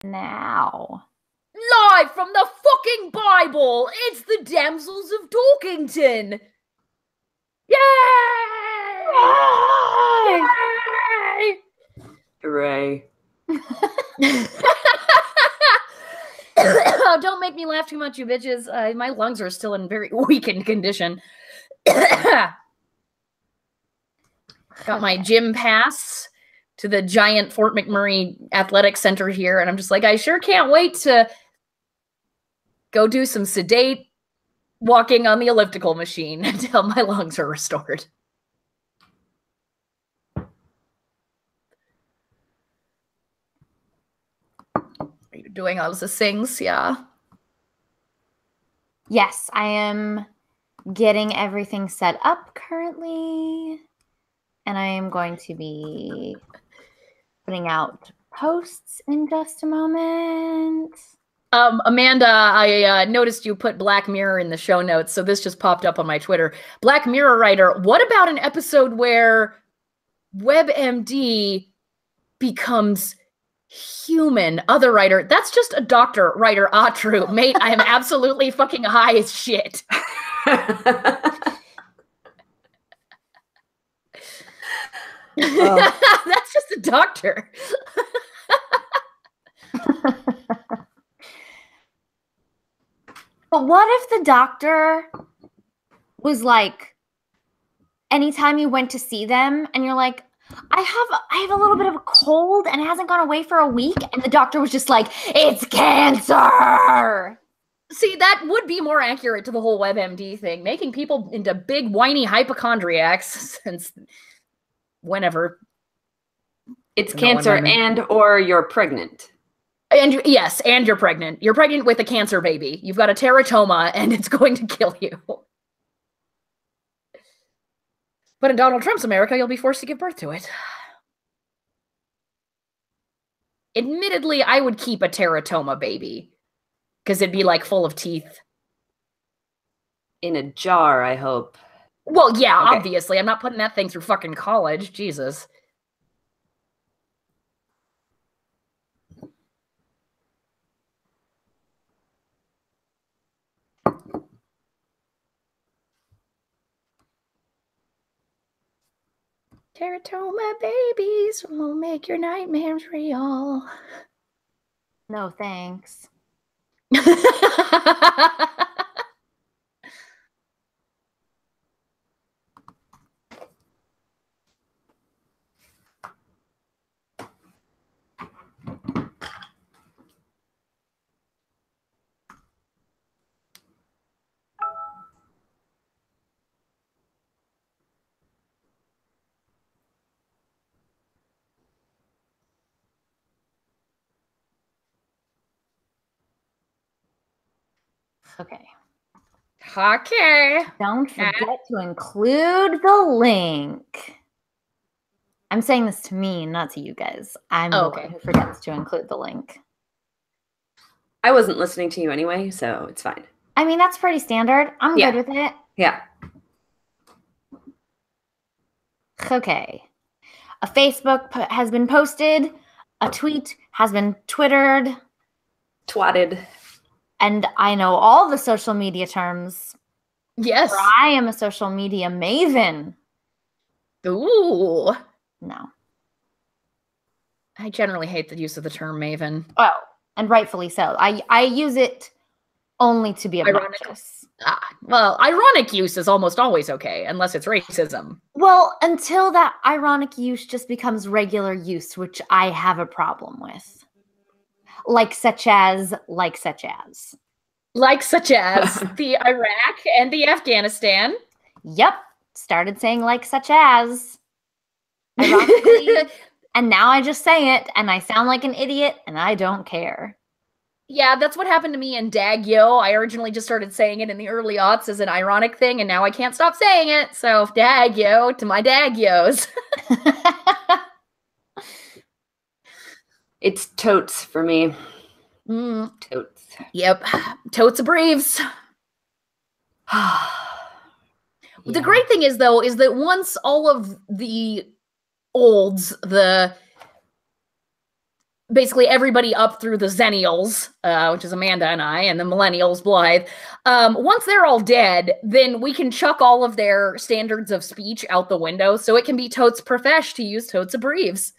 now. Live from the fucking Bible, it's the Damsels of Dorkington! Yay! Yay! Yay! Hooray. Oh, don't make me laugh too much, you bitches. My lungs are still in very weakened condition. Got my gym pass to the giant Fort McMurray Athletic Center here, and I'm just like, I sure can't wait to go do some sedate walking on the elliptical machine until my lungs are restored. Are you doing all the things? Yeah. Yes, I am getting everything set up currently, and I am going to be putting out posts in just a moment. Amanda, I noticed you put Black Mirror in the show notes, so this just popped up on my Twitter. Black Mirror writer, what about an episode where WebMD becomes human? Other writer, that's just a doctor. Writer, true. Mate, I am absolutely fucking high as shit. That's just a doctor. But what if the doctor was like, anytime you went to see them and you're like, I have a little bit of a cold and it hasn't gone away for a week, and the doctor was just like, it's cancer. See, that would be more accurate to the whole WebMD thing, making people into big whiny hypochondriacs since whenever. It's cancer and or you're pregnant. And yes, and you're pregnant. You're pregnant with a cancer baby. You've got a teratoma and it's going to kill you. But in Donald Trump's America, you'll be forced to give birth to it. Admittedly, I would keep a teratoma baby because it'd be like full of teeth. In a jar, I hope. Well, yeah, Okay. Obviously. I'm not putting that thing through fucking college. Jesus. Teratoma babies will make your nightmares real. No thanks. Okay. Okay. Don't forget to include the link. I'm saying this to me, not to you guys. I'm the one who forgets to include the link. I wasn't listening to you anyway, so it's fine. I mean, that's pretty standard. I'm good with it. Yeah. Okay. A Facebook has been posted. A tweet has been twittered. Twatted. And I know all the social media terms. Yes. For I am a social media maven. Ooh. No. I generally hate the use of the term maven. Oh, and rightfully so. I use it only to be obnoxious. Well, ironic use is almost always okay, unless it's racism. Well, until that ironic use just becomes regular use, which I have a problem with. Like such as. Like such as the Iraq and the Afghanistan. Yep. Started saying like such as. Ironically. And now I just say it, and I sound like an idiot, and I don't care. Yeah, that's what happened to me in Dag Yo. I originally just started saying it in the early aughts as an ironic thing, and now I can't stop saying it. So, Dag Yo to my Dag Yos. It's totes for me. Totes. Yep. Totes a breves. The great thing is, though, is that once all of the olds, the basically everybody up through the Zennials, which is Amanda and I, and the Millennials, Blythe. Once they're all dead, then we can chuck all of their standards of speech out the window, so it can be totes profesh to use totes abreves.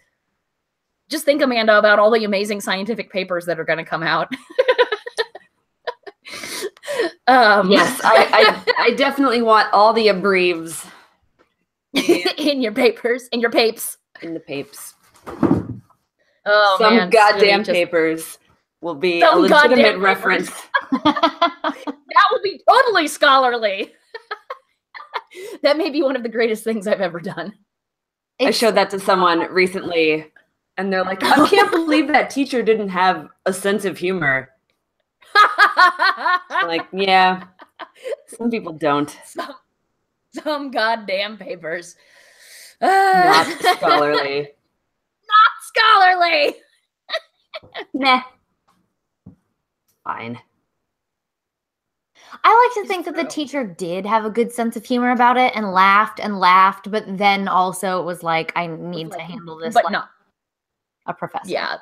Just think, Amanda, about all the amazing scientific papers that are going to come out. Yes, I definitely want all the abreves in your papers, in your papes. In the papes. Oh, Some man, goddamn papers will be a legitimate reference. That will be totally scholarly. That may be one of the greatest things I've ever done. I showed that to someone recently, and they're like, I can't believe that teacher didn't have a sense of humor. Like, yeah, some people don't. Some goddamn papers. Not scholarly. Not scholarly. Nah. Fine. I like to think that the teacher did have a good sense of humor about it and laughed, but then also it was like, I need to handle this but like not a professor. Yeah,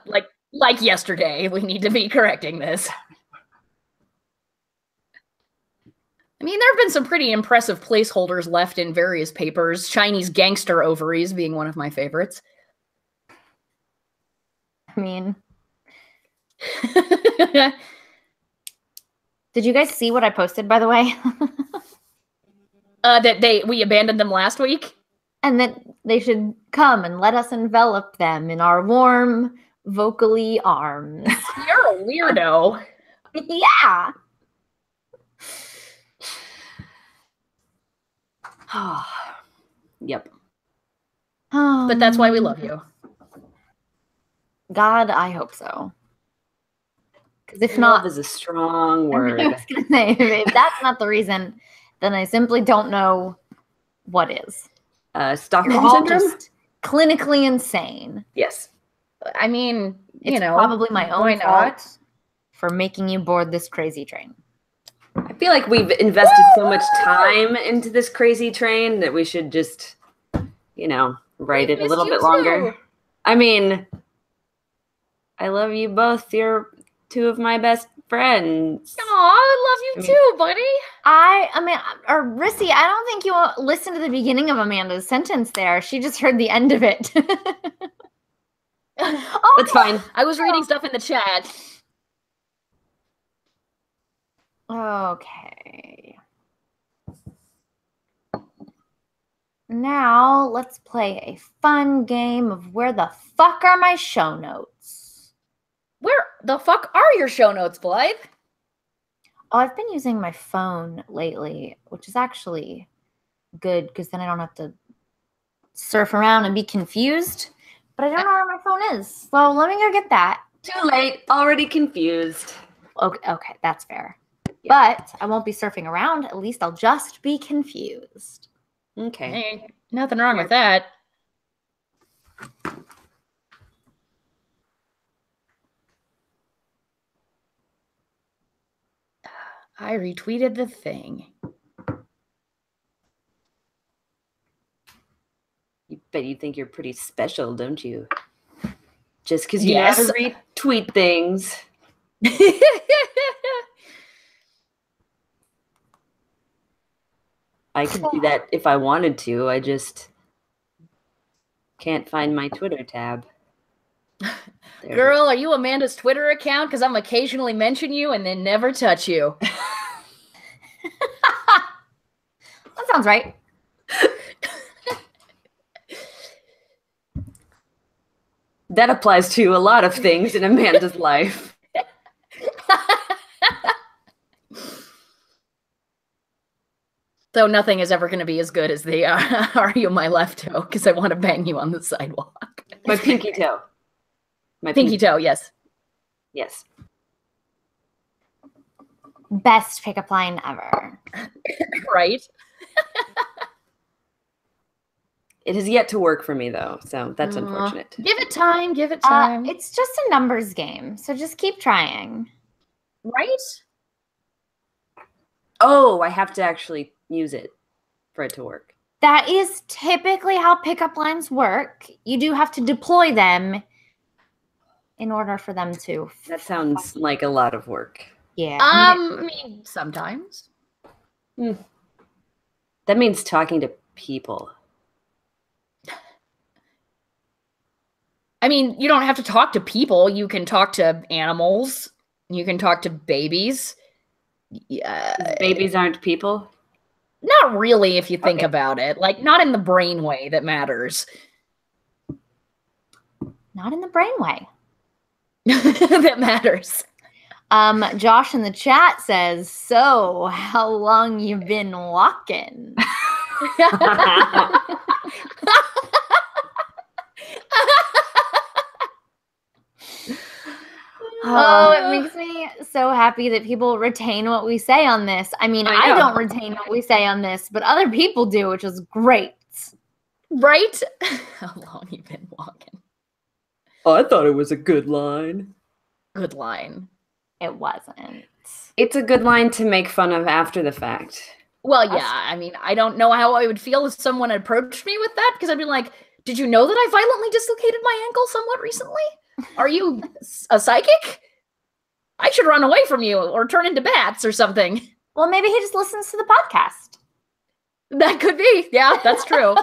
like yesterday, we need to be correcting this. I mean, there have been some pretty impressive placeholders left in various papers, Chinese gangster ovaries being one of my favorites. I mean, did you guys see what I posted, by the way? That we abandoned them last week? And that they should come and let us envelop them in our warm, vocally arms. You're a weirdo. Yeah. Yep. But that's why we love you. God, I hope so. Because if Love not, is a strong word. I was gonna say, if that's not the reason, then I simply don't know what is. You're Stockholm all syndrome? just clinically insane. Yes. I mean, It's probably my why own not? fault for making you board this crazy train. I feel like we've invested so much time into this crazy train that we should just, ride it a little bit longer. I mean, I love you both. You're two of my best friends. Aw, I love you too, buddy. Or Rissy, I don't think you listened to the beginning of Amanda's sentence there. She just heard the end of it. Oh, that's fine. I was reading stuff in the chat. Okay. Now let's play a fun game of where the fuck are my show notes? Where the fuck are your show notes, Blythe? Oh, I've been using my phone lately, which is actually good because then I don't have to surf around and be confused. But I don't know where my phone is. So let me go get that. Too late. Already confused. Okay, that's fair. Yeah. But I won't be surfing around. At least I'll just be confused. Okay. Hey, nothing wrong with that. I retweeted the thing. But you think you're pretty special, don't you? Just because you Yes. know how to retweet things. I could do that if I wanted to. I just can't find my Twitter tab. There. Girl, are you Amanda's Twitter account? Because I'm occasionally mention you and then never touch you. That sounds right. That applies to a lot of things in Amanda's life. So nothing is ever going to be as good as the "Are you my left toe?" Because I want to bang you on the sidewalk. My pinky toe. My Pinky toe, yes. Yes. Best pickup line ever. Right? It has yet to work for me, though, so that's unfortunate. Give it time. Give it time. It's just a numbers game, so just keep trying. Right? Oh, I have to actually use it for it to work. That is typically how pickup lines work. You do have to deploy them in order for them to. That sounds like a lot of work. Yeah. I mean, sometimes. That means talking to people. I mean, you don't have to talk to people. You can talk to animals. You can talk to babies. Babies aren't people? Not really, if you think about it. Like, not in the brain way that matters. Not in the brain way. That matters. Josh in the chat says, so how long you been walking? Oh, it makes me so happy that people retain what we say on this. I mean, I don't retain what we say on this, but other people do, which is great. Right? How long you been walking? I thought it was a good line. Good line. It wasn't. It's a good line to make fun of after the fact. Well, yeah. I mean, I don't know how I would feel if someone approached me with that, because I'd be like, did you know that I violently dislocated my ankle somewhat recently? Are you a psychic? I should run away from you or turn into bats or something. Well, maybe he just listens to the podcast. That could be. Yeah, that's true.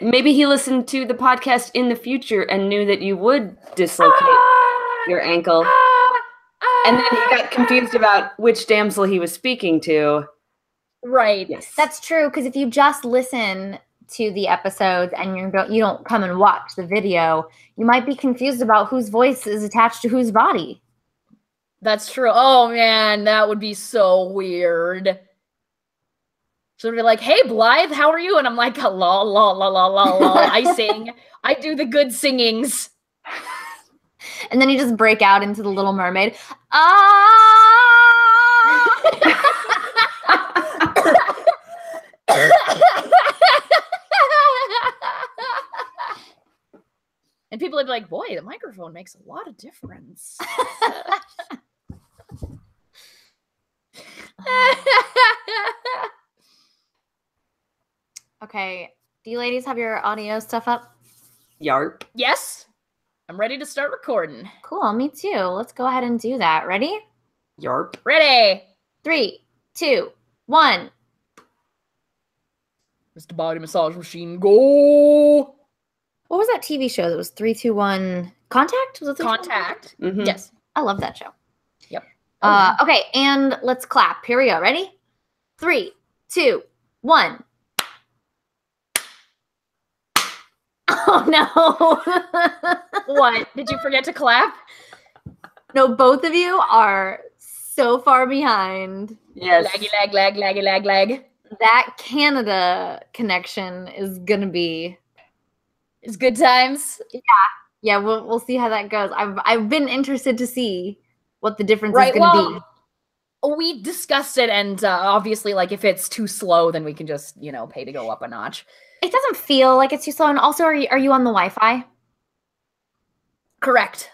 Maybe he listened to the podcast in the future and knew that you would dislocate your ankle. And then he got confused about which damsel he was speaking to. Right. Yes. That's true, because if you just listen to the episodes and you don't come and watch the video, you might be confused about whose voice is attached to whose body. That's true. Oh man, that would be so weird. So it'd be like, hey Blythe, how are you? And I'm like, la la la la la la. I sing. I do the good singings. And then you just break out into the Little Mermaid. And people would be like, boy, the microphone makes a lot of difference. Okay. Do you ladies have your audio stuff up? Yarp. Yes. I'm ready to start recording. Cool. Me too. Let's go ahead and do that. Ready? Yarp. Ready. 3, 2, 1. Mr. Body Massage Machine, go. What was that TV show that was 3, 2, 1? Contact? Was it 3, 2, 1? Contact. Mm-hmm. Yes. I love that show. Yep. Okay, and let's clap. Here we go. Ready? 3, 2, 1. Oh no. What? Did you forget to clap? No, both of you are so far behind. Yes. Laggy lag, lag, laggy lag, lag. That Canada connection is gonna be. It's good times. Yeah, we'll see how that goes. I've been interested to see what the difference is gonna be. We discussed it, and obviously, like, if it's too slow, then we can just, pay to go up a notch. It doesn't feel like it's too slow. And also, are you on the Wi-Fi? Correct.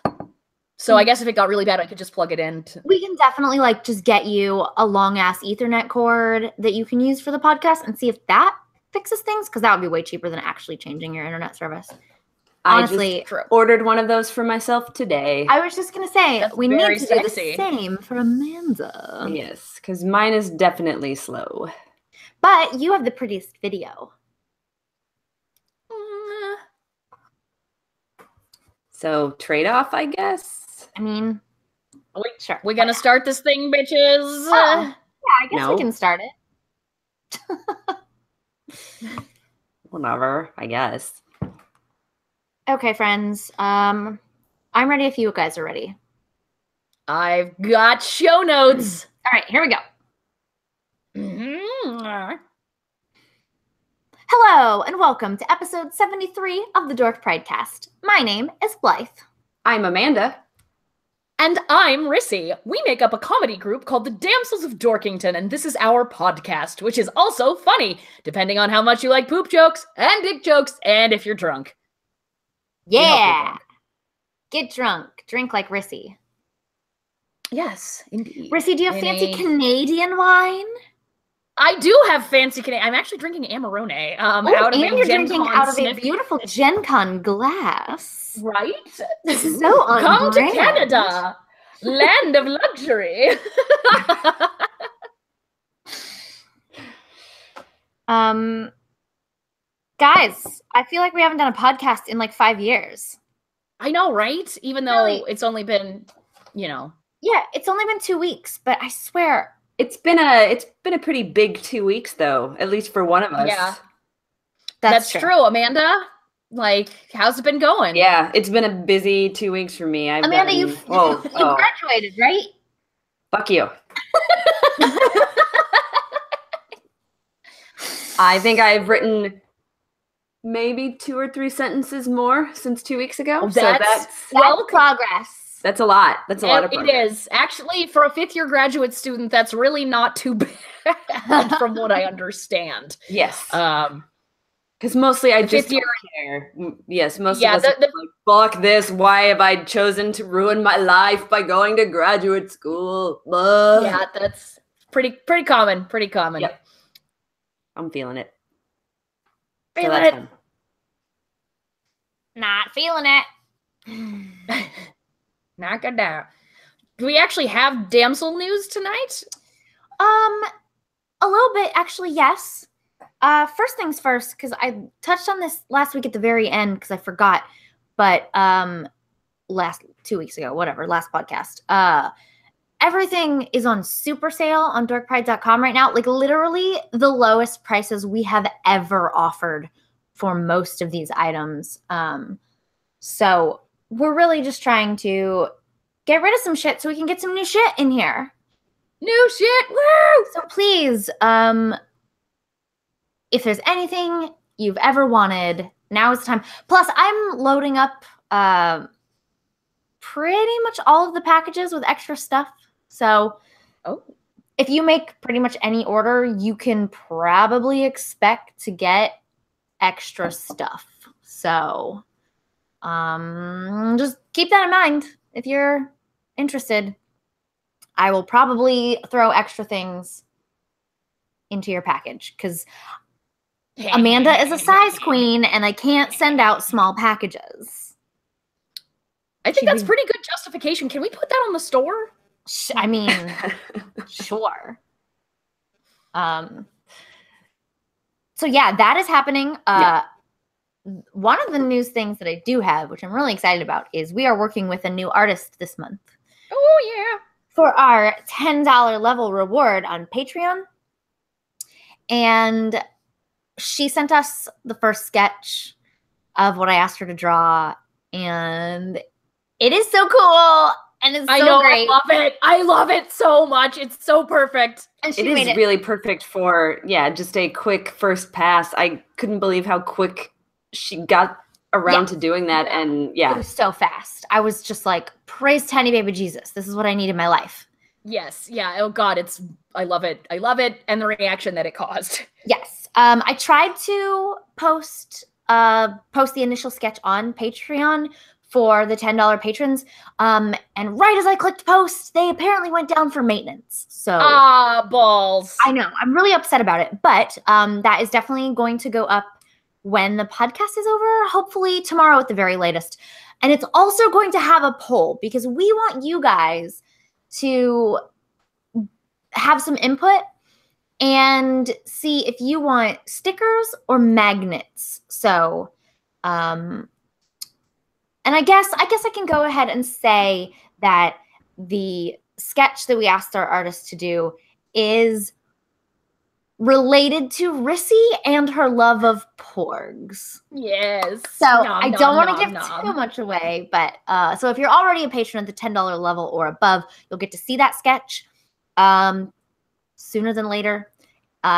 So I guess if it got really bad, I could just plug it in. We can definitely just get you a long ass Ethernet cord that you can use for the podcast and see if that fixes things, because that would be way cheaper than actually changing your internet service. Honestly, I just ordered one of those for myself today. I was just gonna say That's we need very to sexy. do the same for Amanda. Yes, because mine is definitely slow. But you have the prettiest video. So trade-off, I guess. I mean, sure. We're gonna start this thing, bitches. Yeah, I guess No. we can start it. Whatever, I guess. Okay, friends. I'm ready if you guys are ready. I've got show notes. All right, here we go. Mm-hmm. Hello, and welcome to episode 73 of the Dork Pridecast. My name is Blythe. I'm Amanda. And I'm Rissy. We make up a comedy group called the Damsels of Dorkington, and this is our podcast, which is also funny, depending on how much you like poop jokes, and dick jokes, and if you're drunk. Yeah! Get drunk. Drink like Rissy. Yes, indeed. Rissy, do you have fancy Canadian wine? I do have fancy Canadian. I'm actually drinking Amarone. Out of and a you're Gen drinking Con out of a sniff. beautiful Gen Con glass. Right? So on Come to brand. Canada, land of luxury. Guys, I feel like we haven't done a podcast in like 5 years. I know, right? Even though it's only been, Yeah, it's only been 2 weeks, but I swear It's been a pretty big 2 weeks though, at least for one of us. Yeah. that's true. Amanda, like, how's it been going? Yeah, it's been a busy 2 weeks for me. Amanda, you graduated, right? Fuck you. I think I've written maybe 2 or 3 sentences more since 2 weeks ago. That's progress. That's a lot. That's a lot of progress. It is. Actually, for a 5th-year graduate student, that's really not too bad from what I understand. Yes. Because mostly I just don't care. Yes, most of us are like, fuck this. Why have I chosen to ruin my life by going to graduate school? Ugh. Yeah, that's pretty common. Pretty common. Yep. I'm feeling it. Feeling it. Fun. Not feeling it. Knock it down. Do we actually have Damsel news tonight? A little bit, actually, yes. First things first, because I touched on this last week at the very end because I forgot, but last 2 weeks ago, whatever, last podcast. Everything is on super sale on dorkpride.com right now. Like literally the lowest prices we have ever offered for most of these items. So we're really just trying to get rid of some shit so we can get some new shit in here. New shit, woo! So please, if there's anything you've ever wanted, now is the time. Plus, I'm loading up pretty much all of the packages with extra stuff. So if you make pretty much any order, you can probably expect to get extra stuff. So just keep that in mind if you're interested. I will probably throw extra things into your package because Amanda is a size queen and I can't send out small packages. I think that's pretty good justification. Can we put that on the store? I mean, sure. So yeah, that is happening. One of the news things that I do have, which I'm really excited about, is we are working with a new artist this month. Oh yeah. For our $10 level reward on Patreon. And she sent us the first sketch of what I asked her to draw. And it is so cool. And it's so great. I love it. I love it so much. It's so perfect. And it is really perfect for, just a quick first pass. I couldn't believe how quick she got around to doing that. And it was so fast. I was just like, praise tiny baby Jesus. This is what I need in my life. Yes. Yeah. Oh God. I love it. I love it. And the reaction that it caused. Yes. I tried to post the initial sketch on Patreon for the $10 patrons. And right as I clicked post, they apparently went down for maintenance. So balls. I know. I'm really upset about it. But that is definitely going to go up when the podcast is over, hopefully tomorrow at the very latest. And it's also going to have a poll because we want you guys to have some input and see if you want stickers or magnets. So, and I guess I can go ahead and say that the sketch that we asked our artist to do is related to Rissy and her love of porgs. Yes. So I don't want to give too much away, but so if you're already a patron at the $10 level or above, you'll get to see that sketch sooner than later.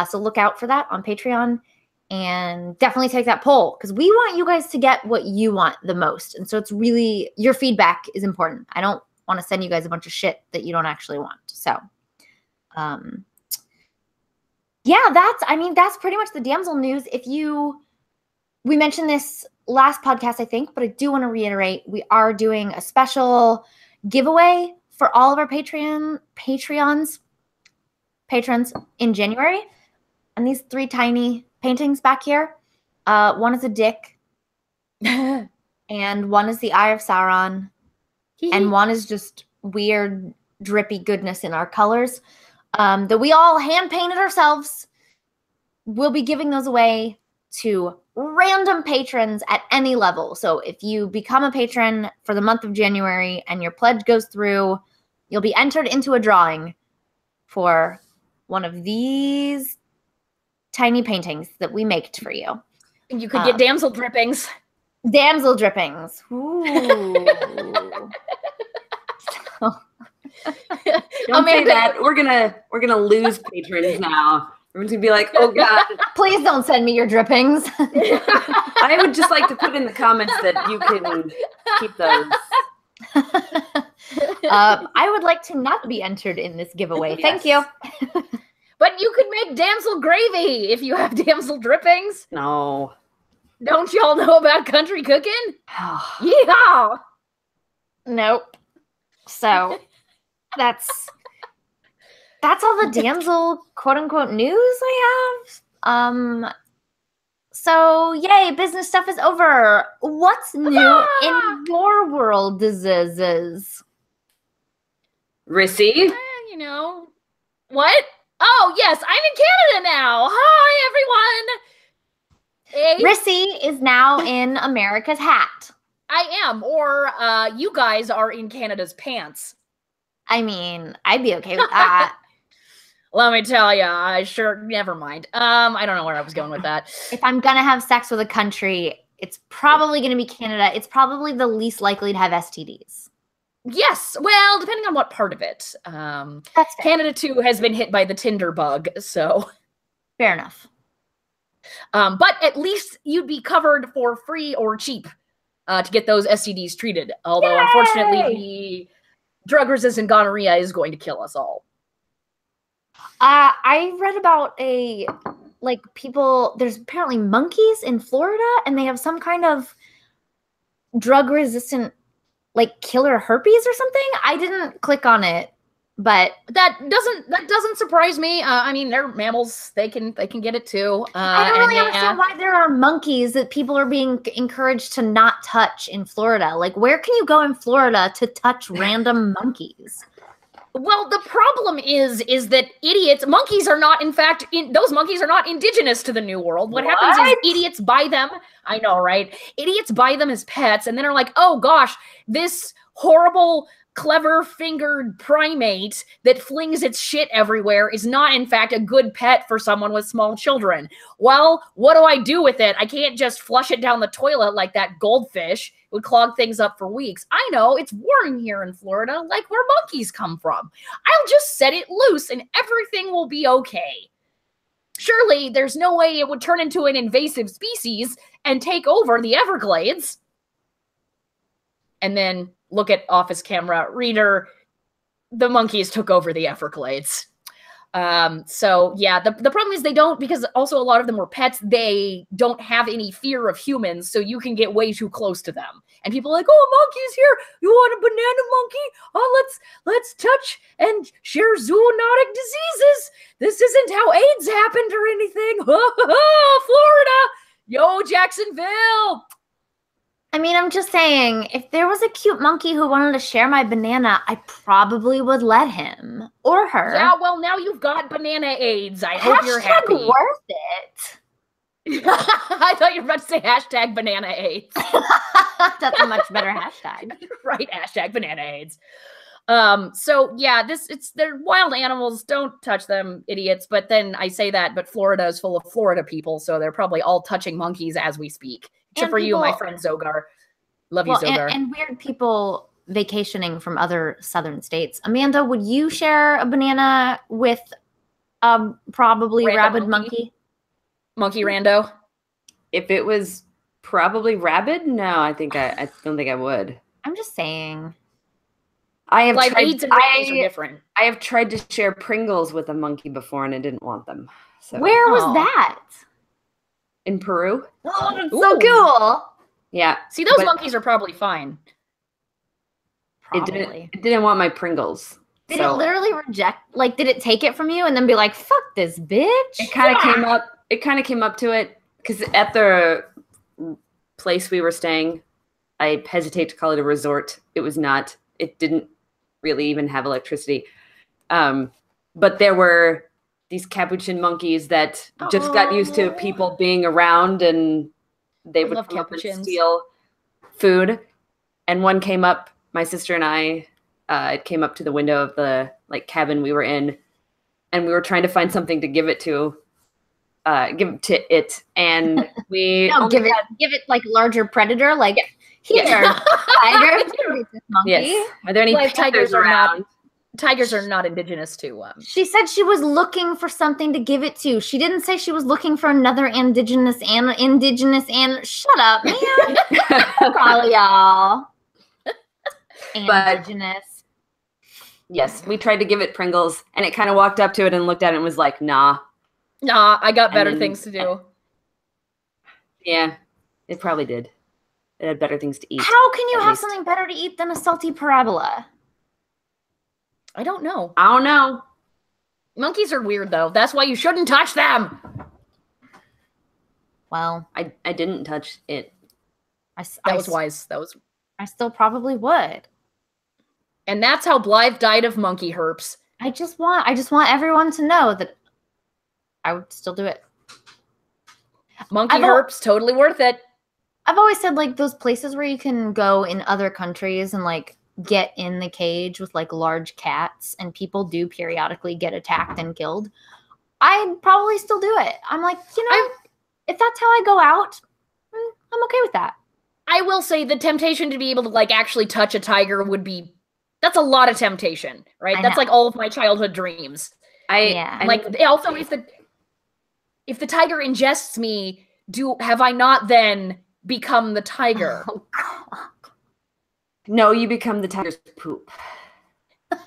So look out for that on Patreon and definitely take that poll because we want you guys to get what you want the most. And so it's really, your feedback is important. I don't want to send you guys a bunch of shit that you don't actually want. So, yeah, that's pretty much the Damsel news. We mentioned this last podcast, I think, but I do want to reiterate, we are doing a special giveaway for all of our patrons in January. And these 3 tiny paintings back here, one is a dick, and one is the Eye of Sauron, and one is just weird, drippy goodness in our colors that we all hand-painted ourselves. We'll be giving those away to random patrons at any level. So if you become a patron for the month of January and your pledge goes through, you'll be entered into a drawing for one of these tiny paintings that we made for you. You could get damsel drippings. Damsel drippings. Ooh. Don't say that. We're gonna lose patrons now. Everyone's gonna be like, oh God. Please don't send me your drippings. I would just like to put in the comments that you can keep those. I would like to not be entered in this giveaway. Thank you. But you could make damsel gravy if you have damsel drippings. No. Don't y'all know about country cooking? Yeehaw! Nope. So that's all the damsel quote unquote news I have. So yay, business stuff is over. What's new in your world? Rissy? You know what? Oh yes, I'm in Canada now. Hi everyone. Hey. Rissy is now in America's hat. I am, or you guys are in Canada's pants. I mean, I'd be okay with that. Let me tell you, never mind. I don't know where I was going with that. If I'm gonna have sex with a country, it's probably gonna be Canada. It's probably the least likely to have STDs. Yes, well, depending on what part of it. That's fair. Canada too has been hit by the Tinder bug, so fair enough. But at least you'd be covered for free or cheap to get those STDs treated. Although, unfortunately, the drug-resistant gonorrhea is going to kill us all. I read about there's apparently monkeys in Florida, and they have some kind of drug-resistant, killer herpes or something. I didn't click on it, but that doesn't surprise me. I mean, they're mammals; they can get it too. I don't really understand why there are monkeys that people are being encouraged to not touch in Florida. Where can you go in Florida to touch random monkeys? Well, the problem is that monkeys are not, in fact, those monkeys are not indigenous to the New World. What happens is idiots buy them. I know, right? Idiots buy them as pets and then are like, oh gosh, this horrible, clever-fingered primate that flings its shit everywhere is not, in fact, a good pet for someone with small children. Well, what do I do with it? I can't just flush it down the toilet like that goldfish. It would clog things up for weeks. I know, it's warm here in Florida, like where monkeys come from. I'll just set it loose and everything will be okay. Surely, there's no way it would turn into an invasive species and take over the Everglades. And then look at office camera reader. The monkeys took over the Everglades. So yeah, the problem is they don't, because also a lot of them were pets, they don't have any fear of humans, so you can get way too close to them. And people are like, oh, monkey's here. You want a banana monkey? Oh, let's touch and share zoonotic diseases. This isn't how AIDS happened or anything. Florida. Yo, Jacksonville. I mean, I'm just saying, if there was a cute monkey who wanted to share my banana, I probably would let him or her. Yeah, well, now you've got banana AIDS. I hope you're happy. Worth it. I thought you were about to say hashtag banana AIDS. That's a much better hashtag. Right, hashtag banana AIDS. So yeah, they're wild animals. Don't touch them, idiots. But then I say that, but Florida is full of Florida people, so they're probably all touching monkeys as we speak. Except for you, my friend Zogar. Love you, Zogar. And weird people vacationing from other southern states. Amanda, would you share a banana with probably rabid monkey? Monkey rando? If it was probably rabid? No, I don't think I would. I'm just saying. I have like tried, AIDS and rabies are different. I have tried to share Pringles with a monkey before and I didn't want them. So. Where was that? In Peru. Oh, that's so cool. Yeah. See, those monkeys are probably fine. It didn't want my Pringles. Did it literally reject? Like, did it take it from you and then be like, "Fuck this bitch"? It kind of came up. It kind of came up to it because at the place we were staying, I hesitate to call it a resort. It was not. It didn't really even have electricity. But there were these capuchin monkeys that just got used to people being around, and they would come up and steal food. And one came up, my sister and I, it came up to the window of the cabin we were in, and we were trying to find something to give it to it. And we give it like larger predator, like here, tiger, this monkey. Yes. Are there any tigers around? Tigers are not indigenous to. She said she was looking for something to give it to. She didn't say she was looking for another indigenous and. Shut up, man. All y'all. Indigenous. Yes, we tried to give it Pringles, and it kind of walked up to it and looked at it and was like, "Nah, I got better things to do." Yeah, it probably did. It had better things to eat. How can you have something better to eat than a salty parabola? I don't know. Monkeys are weird, though. That's why you shouldn't touch them. Well, I didn't touch it. That was wise. I still probably would. And that's how Blythe died of monkey herpes. I just want everyone to know that I would still do it. Monkey herpes, totally worth it. I've always said, like, those places where you can go in other countries and, like, get in the cage with, like, large cats, and people do periodically get attacked and killed, I'd probably still do it. I'm like, if that's how I go out, I'm okay with that. I will say the temptation to be able to, like, actually touch a tiger would be, that's a lot of temptation, right? That's like all of my childhood dreams. Also, if the tiger ingests me, have I not then become the tiger? Oh, God. No, you become the tiger's poop.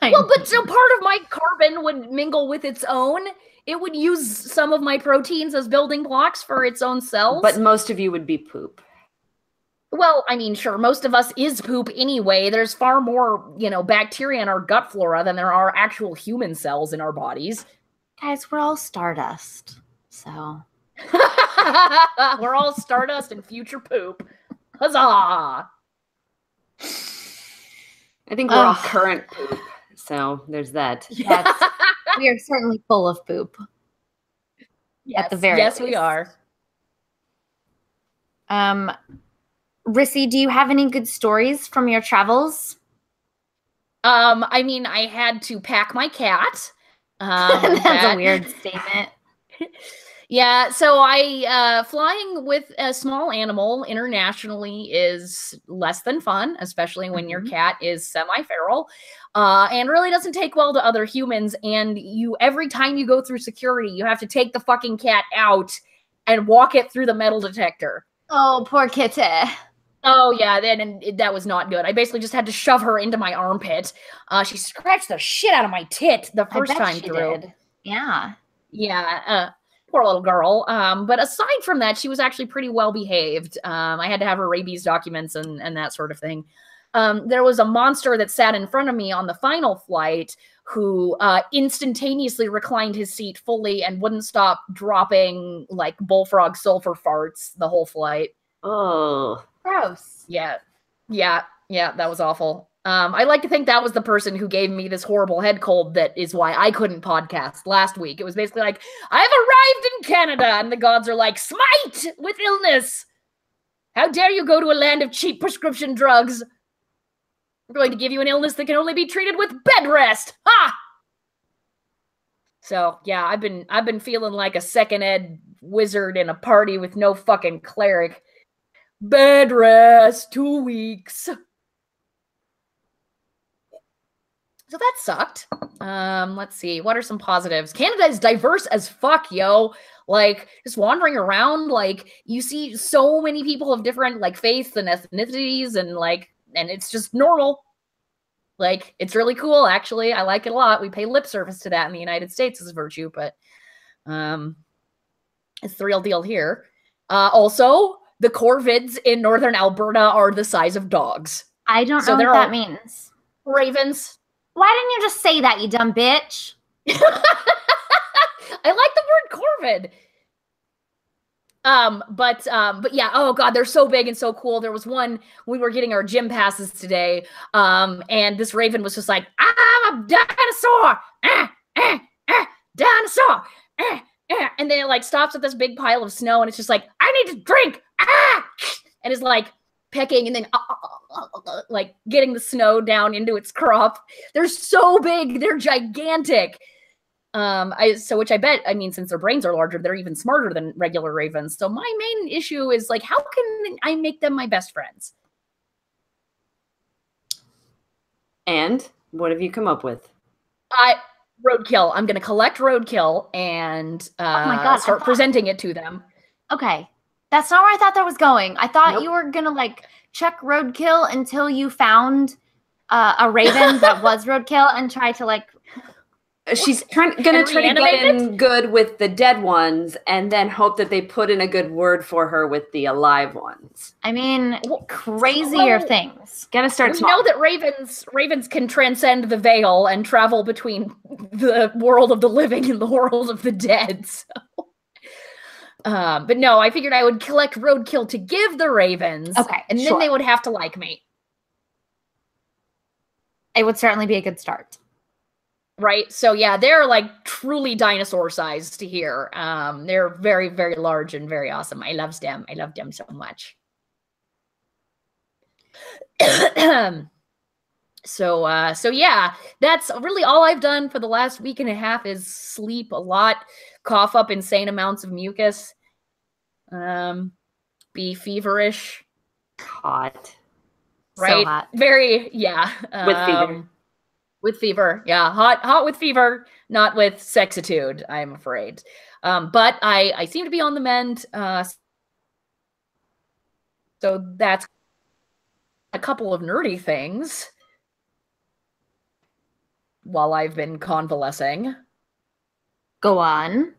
Well, but so part of my carbon would mingle with its own. It would use some of my proteins as building blocks for its own cells. But most of you would be poop. Well, I mean, sure, most of us is poop anyway. There's far more, bacteria in our gut flora than there are actual human cells in our bodies. Guys, we're all stardust, so. We're all stardust and future poop. Huzzah! I think we're all current poop, so there's that. We are certainly full of poop. Yes, at the very least. We are. Rissy, do you have any good stories from your travels? I mean, I had to pack my cat. That's a weird statement. Yeah, so flying with a small animal internationally is less than fun, especially when your cat is semi-feral, and really doesn't take well to other humans. And every time you go through security, you have to take the fucking cat out and walk it through the metal detector. Oh, poor kitty. Oh, yeah, that was not good. I basically just had to shove her into my armpit. She scratched the shit out of my tit the first time through. Did. Yeah. Yeah, poor little girl. But aside from that, she was actually pretty well behaved. I had to have her rabies documents and that sort of thing. There was a monster that sat in front of me on the final flight who instantaneously reclined his seat fully and wouldn't stop dropping like bullfrog sulfur farts the whole flight. Oh, gross. Yeah, that was awful. I like to think that was the person who gave me this horrible head cold that is why I couldn't podcast last week. It was basically like, I've arrived in Canada, and the gods are like, smite with illness. How dare you go to a land of cheap prescription drugs? We're going to give you an illness that can only be treated with bed rest. Ha! So, yeah, I've been feeling like a second ed wizard in a party with no fucking cleric. Bed rest, 2 weeks. So that sucked. Let's see. What are some positives? Canada is diverse as fuck, yo. Like, just wandering around, like, you see so many people of different, like, faiths and ethnicities, and it's just normal. Like, it's really cool, actually. I like it a lot. We pay lip service to that in the United States as a virtue, but it's the real deal here. Also, the corvids in northern Alberta are the size of dogs. I don't know what that means. Ravens. Why didn't you just say that, you dumb bitch? I like the word corvid. But yeah, oh god, they're so big and so cool. There was one, we were getting our gym passes today, and this raven was just like, I'm a dinosaur, dinosaur, and then it like stops at this big pile of snow, and it's just like, I need to drink, and is like pecking, and then like getting the snow down into its crop. They're so big, they're gigantic. Which I bet, I mean, since their brains are larger, they're even smarter than regular ravens. So my main issue is like, how can I make them my best friends? And what have you come up with? Roadkill. I'm going to collect roadkill and oh my God, start presenting it to them. Okay. That's not where I thought that was going. I thought you were going to like check roadkill until you found a raven that was roadkill and try to like... She's gonna try to get in good with the dead ones and then hope that they put in a good word for her with the alive ones. I mean, crazier things. Gotta start small. We know that ravens can transcend the veil and travel between the world of the living and the world of the dead. So. But no, I figured I would collect roadkill to give the ravens. Okay, and then they would have to like me. It would certainly be a good start. Right. So yeah, they're like truly dinosaur sized here. They're very, very large and very awesome. I love them. I love them so much. So yeah, that's really all I've done for the last week and a half is sleep a lot, cough up insane amounts of mucus, be feverish. Hot. Right. So hot. Very, yeah. With fever. With fever, yeah, hot with fever, not with sexitude, I'm afraid. But I seem to be on the mend, so that's a couple of nerdy things while I've been convalescing. Go on.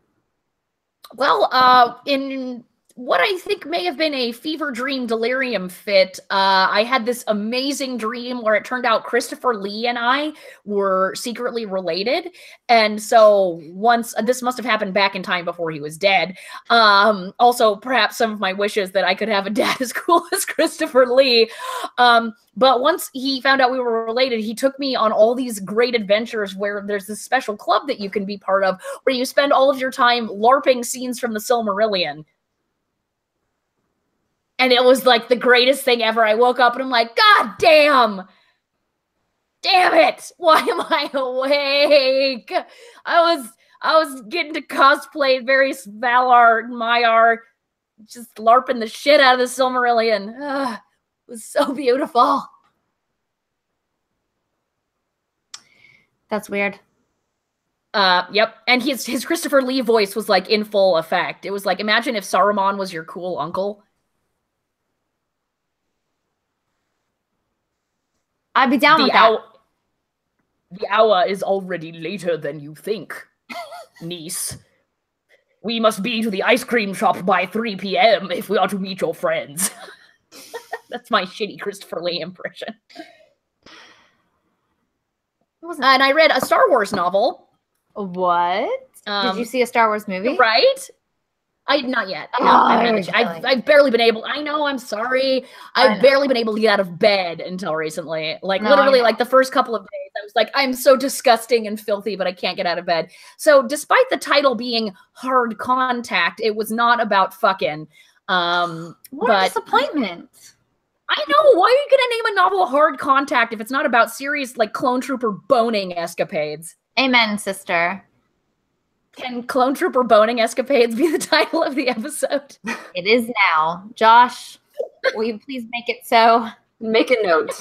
Well, in what I think may have been a fever dream delirium fit, I had this amazing dream where it turned out Christopher Lee and I were secretly related. And so once, this must have happened back in time before he was dead. Also, perhaps some of my wishes that I could have a dad as cool as Christopher Lee. But once he found out we were related, he took me on all these great adventures where there's this special club that you can be part of where you spend all of your time LARPing scenes from the Silmarillion. And it was like the greatest thing ever. I woke up and I'm like, God damn it. Why am I awake? I was getting to cosplay various Valar and Maiar, just LARPing the shit out of the Silmarillion. It was so beautiful. That's weird. Yep. And his Christopher Lee voice was like in full effect. It was like, imagine if Saruman was your cool uncle. I'd be down with that. The hour is already later than you think, niece. We must be to the ice cream shop by 3 p.m. if we are to meet your friends. That's my shitty Christopher Lee impression. And I read a Star Wars novel. What? Did you see a Star Wars movie? Right? Not yet. No, I've barely been able. I know. I'm sorry. I've barely been able to get out of bed until recently. Like literally, like the first couple of days, I was like, I'm so disgusting and filthy, but I can't get out of bed. So, despite the title being Hard Contact, it was not about fucking. What a disappointment! I know. Why are you gonna name a novel Hard Contact if it's not about serious like clone trooper boning escapades? Amen, sister. Can Clone Trooper boning escapades be the title of the episode? It is now. Josh, will you please make it so? Make a note.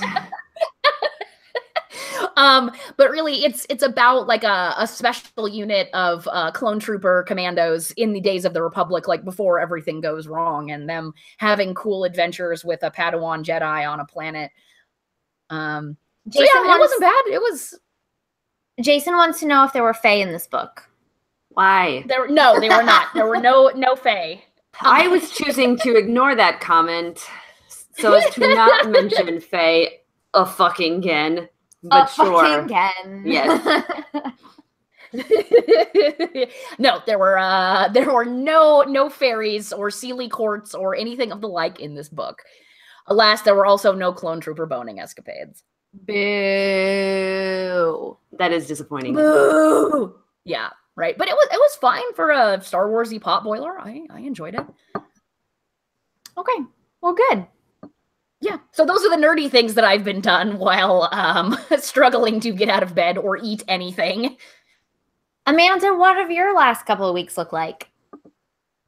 But really, it's about like a special unit of Clone Trooper commandos in the days of the Republic, like before everything goes wrong, and them having cool adventures with a Padawan Jedi on a planet. So yeah, it wasn't bad. It was. Jason wants to know if there were Fae in this book. Why? They were not. There were no Fae. I was choosing to ignore that comment so as to not mention Fae a fucking again. but sure. Fucking Ken. Yes. No, there were no fairies or Sealy courts or anything of the like in this book. Alas, there were also no clone trooper boning escapades. Boo. That is disappointing. Boo. Yeah, right. But it was fine for a Star Warsy pot boiler. I enjoyed it. Okay. Well, good. Yeah. So those are the nerdy things that I've been done while struggling to get out of bed or eat anything. Amanda, what have your last couple of weeks look like?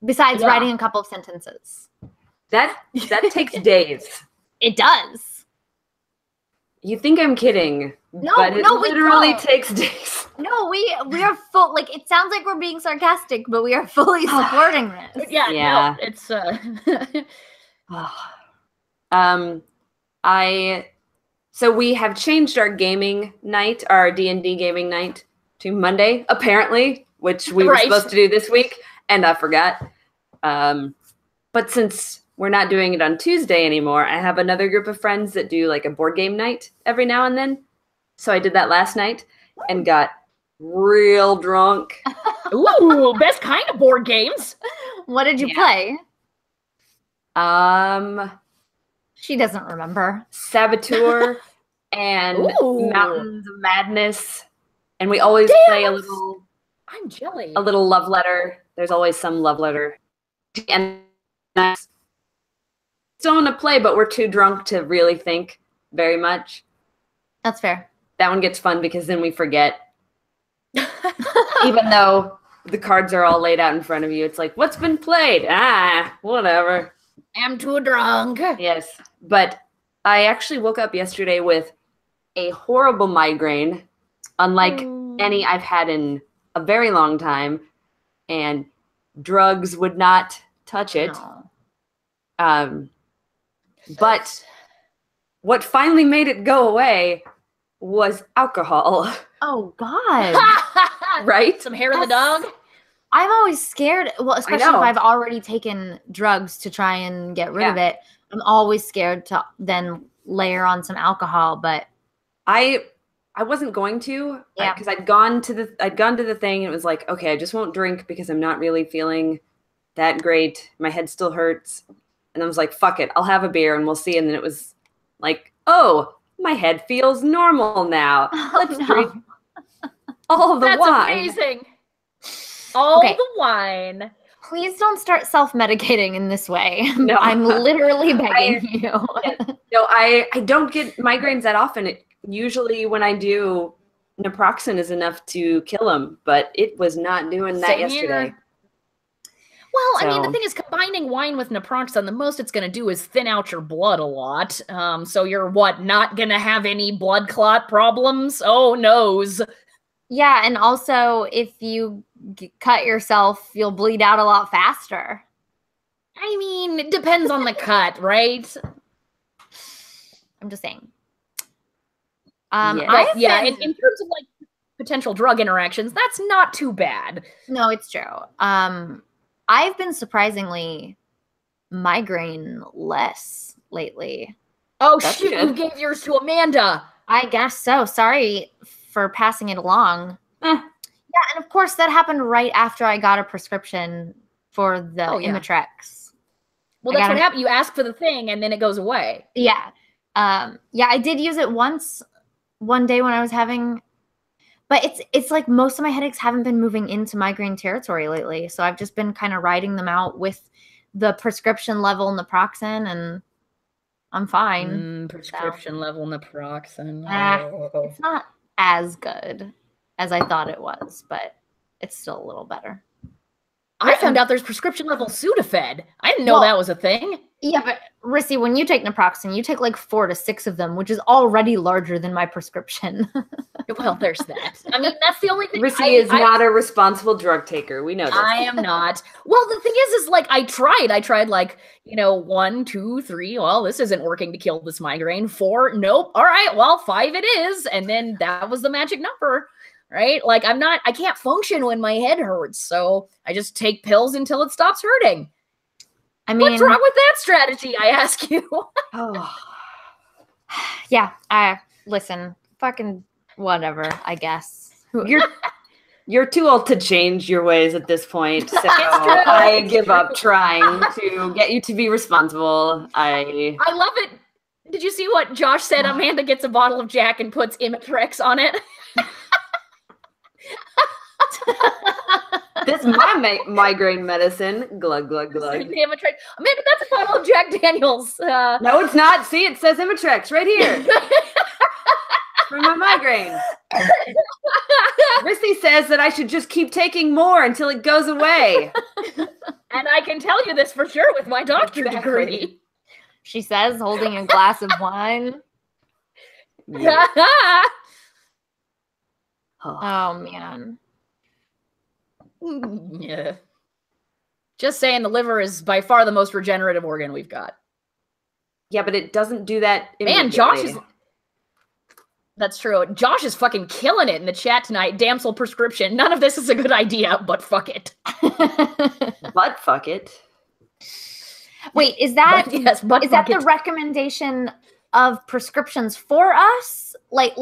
Besides writing a couple of sentences. That takes days. It does. You think I'm kidding? No, but it no, literally we don't. takes days. No, we are full. Like, it sounds like we're being sarcastic, but we are fully supporting this. Yeah. No, it's So we have changed our gaming night, our D&D gaming night, to Monday, apparently, which we were supposed to do this week, and I forgot. But since we're not doing it on Tuesday anymore, I have another group of friends that do like a board game night every now and then. So I did that last night and got real drunk. Ooh, best kind of board games. What did you play? She doesn't remember. Saboteur and Mountains of Madness. And we always play a little... I'm jelly. A little love letter. There's always some love letter. And I still want to play, but we're too drunk to really think very much. That's fair. That one gets fun because then we forget. Even though the cards are all laid out in front of you. It's like, what's been played? Whatever. I'm too drunk. Yes. But I actually woke up yesterday with a horrible migraine, unlike any I've had in a very long time, and drugs would not touch it. No. But what finally made it go away was alcohol. Oh, God. Right? Some hair of the dog. I'm always scared. Well, especially if I've already taken drugs to try and get rid of it. I'm always scared to then layer on some alcohol. But I wasn't going to, because I'd gone to the thing and it was like, okay, I just won't drink because I'm not really feeling that great. My head still hurts. And I was like, fuck it, I'll have a beer and we'll see. And then it was like, oh, my head feels normal now. Let's drink all the wine. That's amazing. All the wine. Please don't start self-medicating in this way. No. I'm literally begging you. No, I don't get migraines that often. Usually when I do, naproxen is enough to kill them, but it was not doing that yesterday. Well, I mean, the thing is, combining wine with naproxen, the most it's going to do is thin out your blood a lot. So you're, not going to have any blood clot problems? Oh, noes. Yeah, and also, if you cut yourself, you'll bleed out a lot faster. I mean, it depends on the cut, right? I'm just saying. In terms of, like, potential drug interactions, that's not too bad. No, it's true. I've been surprisingly migraine-less lately. Oh, shit, you gave yours to Amanda. I guess so. Sorry for passing it along. Yeah, and of course, that happened right after I got a prescription for the Imitrex. Well, that's what happened. You ask for the thing, and then it goes away. Yeah. I did use it one day when I was having... But it's like most of my headaches haven't been moving into migraine territory lately. So I've just been kind of riding them out with the prescription level naproxen, and I'm fine. Prescription level naproxen. It's not as good as I thought it was, but it's still a little better. I found out there's prescription level Sudafed. I didn't know that was a thing. Yeah, but Rissy, when you take naproxen, you take like 4 to 6 of them, which is already larger than my prescription. Well, there's that. I mean, that's the only thing. Rissy is not a responsible drug taker. We know this. I am not. Well, the thing is like, I tried like, 1, 2, 3. Well, this isn't working to kill this migraine. 4, nope. All right, well, 5 it is. And then that was the magic number. Right? Like, I can't function when my head hurts. So I just take pills until it stops hurting. I mean, what's wrong with that strategy? I ask you. Yeah. Listen, fucking whatever, I guess. You're too old to change your ways at this point, so I give up trying to get you to be responsible. I love it. Did you see what Josh said? Amanda gets a bottle of Jack and puts Imitrex on it. This is my migraine medicine. Glug, glug, glug. Imitrex. Amanda, that's a bottle of Jack Daniels. No, it's not. See, it says Imitrex right here. For my migraine. Rissy says that I should just keep taking more until it goes away. And I can tell you this for sure with my doctor degree. She says, holding a glass of wine. Yeah. Oh, man. Yeah. Just saying, the liver is by far the most regenerative organ we've got. Yeah, but it doesn't do that Man, Josh is... That's true. Josh is fucking killing it in the chat tonight. Damsel prescription. None of this is a good idea, but fuck it. But fuck it. Wait, is that but the recommendation of prescriptions for us? Like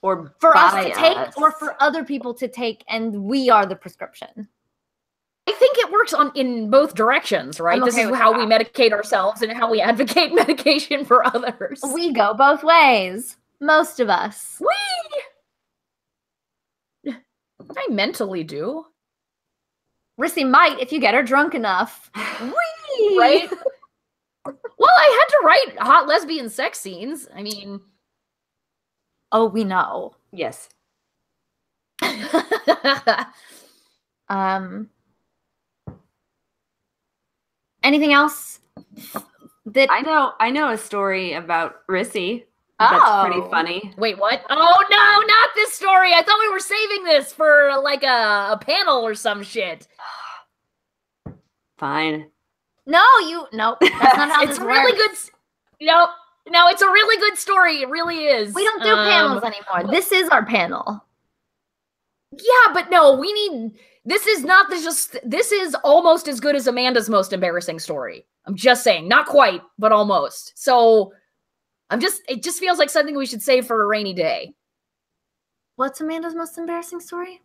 or for us to take or for other people to take and we are the prescription? I think it works in both directions, right? This is how we medicate ourselves and how we advocate medication for others. We go both ways. Most of us. I mentally do. Rissy might if you get her drunk enough. Right? Well, I had to write hot lesbian sex scenes. I mean... Oh, we know. Yes. Anything else? That I know a story about Rissy. That's pretty funny. Wait, what? Oh, no, not this story. I thought we were saving this for, like, a panel or some shit. Fine. No, that's not how this works. Really good. No, it's a really good story. It really is. We don't do panels anymore. This is our panel. Yeah, but no, this is almost as good as Amanda's most embarrassing story. I'm just saying, not quite, but almost. So... it just feels like something we should save for a rainy day. What's Amanda's most embarrassing story?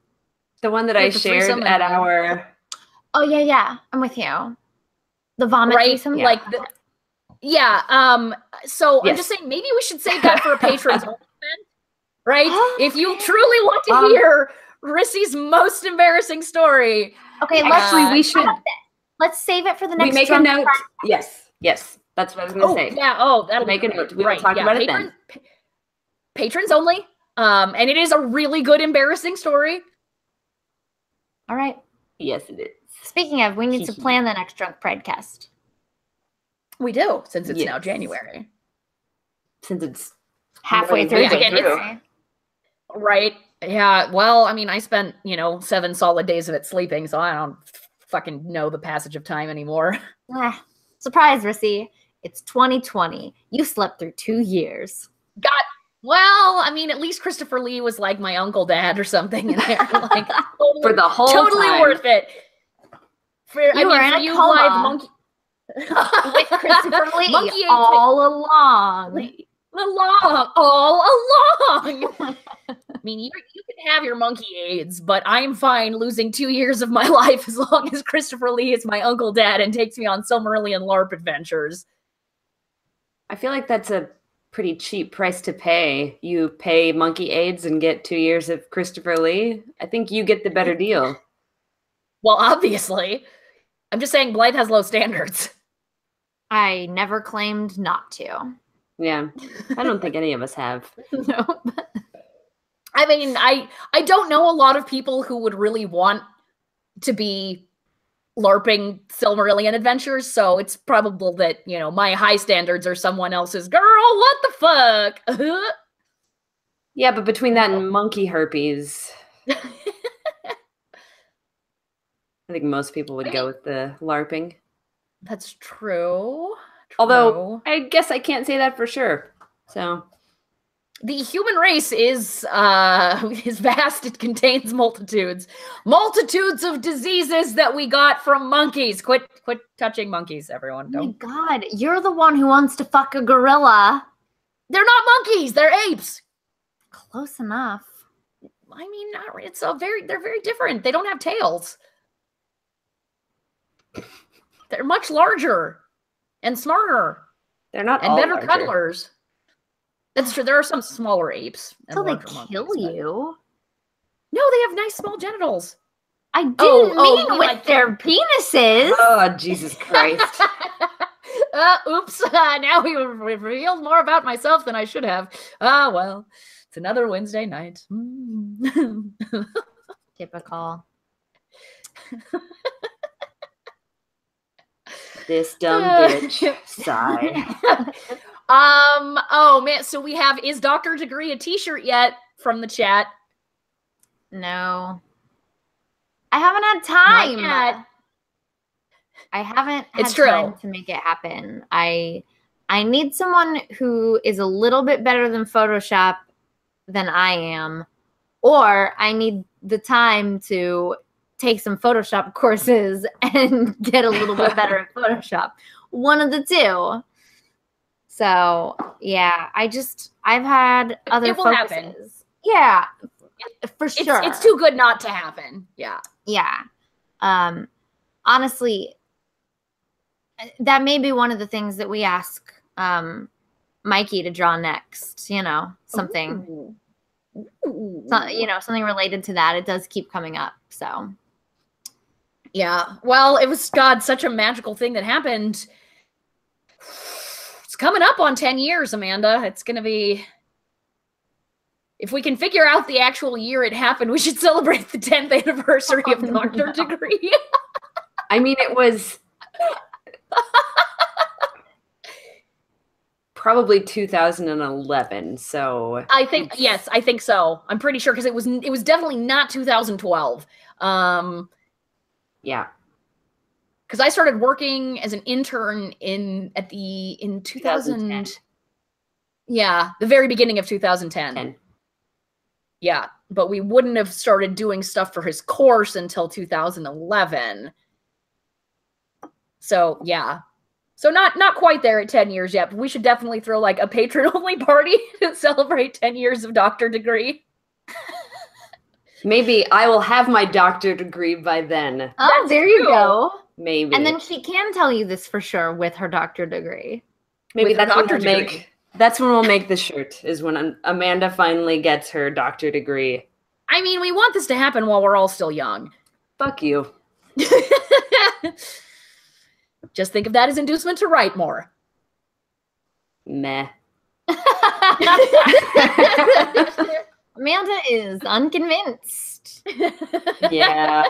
The one that I shared at our... Oh, yeah. I'm with you. The vomit threesome? Yeah. So yes. I'm just saying, maybe we should save that for a Patreon's only event, right? If you truly want to hear Rissy's most embarrassing story. Okay, we should... Let's save it for the next... We make a note. Yes. That's what I was going to say. Yeah, that'll make a note. We'll talk about it then. Patrons only. And it is a really good, embarrassing story. All right. Yes, it is. Speaking of, we need to plan the next Dork Pridecast. We do, since it's now January. Since it's halfway through January. Right. Yeah. Well, I mean, I spent, 7 solid days of it sleeping, so I don't fucking know the passage of time anymore. Surprise, Rissy. It's 2020. You slept through 2 years. Well, I mean, at least Christopher Lee was like my uncle dad or something in there. Like, for the whole totally time. worth it. You were in a coma live monkey with Christopher Lee monkey all along. All along. I mean, you can have your monkey AIDS, but I'm fine losing 2 years of my life as long as Christopher Lee is my uncle dad and takes me on Silmarillion LARP adventures. I feel like that's a pretty cheap price to pay. You pay monkey AIDS and get 2 years of Christopher Lee. I think you get the better deal. Well, obviously. I'm just saying Blythe has low standards. I never claimed not to. Yeah. I don't think any of us have. No. I mean, I don't know a lot of people who would really want to be LARPing Silmarillion adventures, so it's probable that, my high standards are someone else's. Girl, what the fuck? Yeah, but between that and monkey herpes, I think most people would go with the LARPing. That's true. Although, I guess I can't say that for sure, so... The human race is vast. It contains multitudes of diseases that we got from monkeys. Quit touching monkeys, everyone. Don't. Oh my God, you're the one who wants to fuck a gorilla. They're not monkeys. They're apes. Close enough. I mean, they're very different. They don't have tails. They're much larger and smarter. They're not and all better larger. cuddlers. That's true. There are some smaller apes. So they kill you? No, they have nice small genitals. I didn't mean with like their penises. Oh, Jesus Christ. Oops. Now we've revealed more about myself than I should have. Ah, well, it's another Wednesday night. Typical. This dumb bitch. Sigh. Oh man, so we have Is Dr. Degree a t-shirt yet from the chat? No. I haven't had time. Not yet. I haven't had It's true. time to make it happen. I need someone who is a little bit better than Photoshop than I am, or I need the time to take some Photoshop courses and get a little bit better at Photoshop. One of the two. So yeah, I've had other It will focuses. happen. Yeah, for sure. It's too good not to happen. Yeah. Yeah. Honestly, that may be one of the things that we ask Mikey to draw next, you know, something. Ooh. Something related to that. It does keep coming up. So Yeah. Well, it was such a magical thing that happened. It's coming up on 10 years, Amanda. It's going to be, if we can figure out the actual year it happened, we should celebrate the 10th anniversary of Dr. Degree. I mean, it was probably 2011. So I think so. I'm pretty sure because it was definitely not 2012. Yeah. Because I started working as an intern in 2010. Yeah, the very beginning of 2010. 10. Yeah, but we wouldn't have started doing stuff for his course until 2011. So yeah, so not quite there at 10 years yet. But we should definitely throw like a patron-only party to celebrate 10 years of Dr. Degree. Maybe I will have my doctor degree by then. oh, there you go. Maybe. And then she can tell you this for sure with her doctor degree. Maybe with her that's when doctor we'll degree. that's when we'll make the shirt, is when Amanda finally gets her doctor degree. I mean, we want this to happen while we're all still young. Fuck you. Just think of that as inducement to write more. Meh. Amanda is unconvinced. Yeah.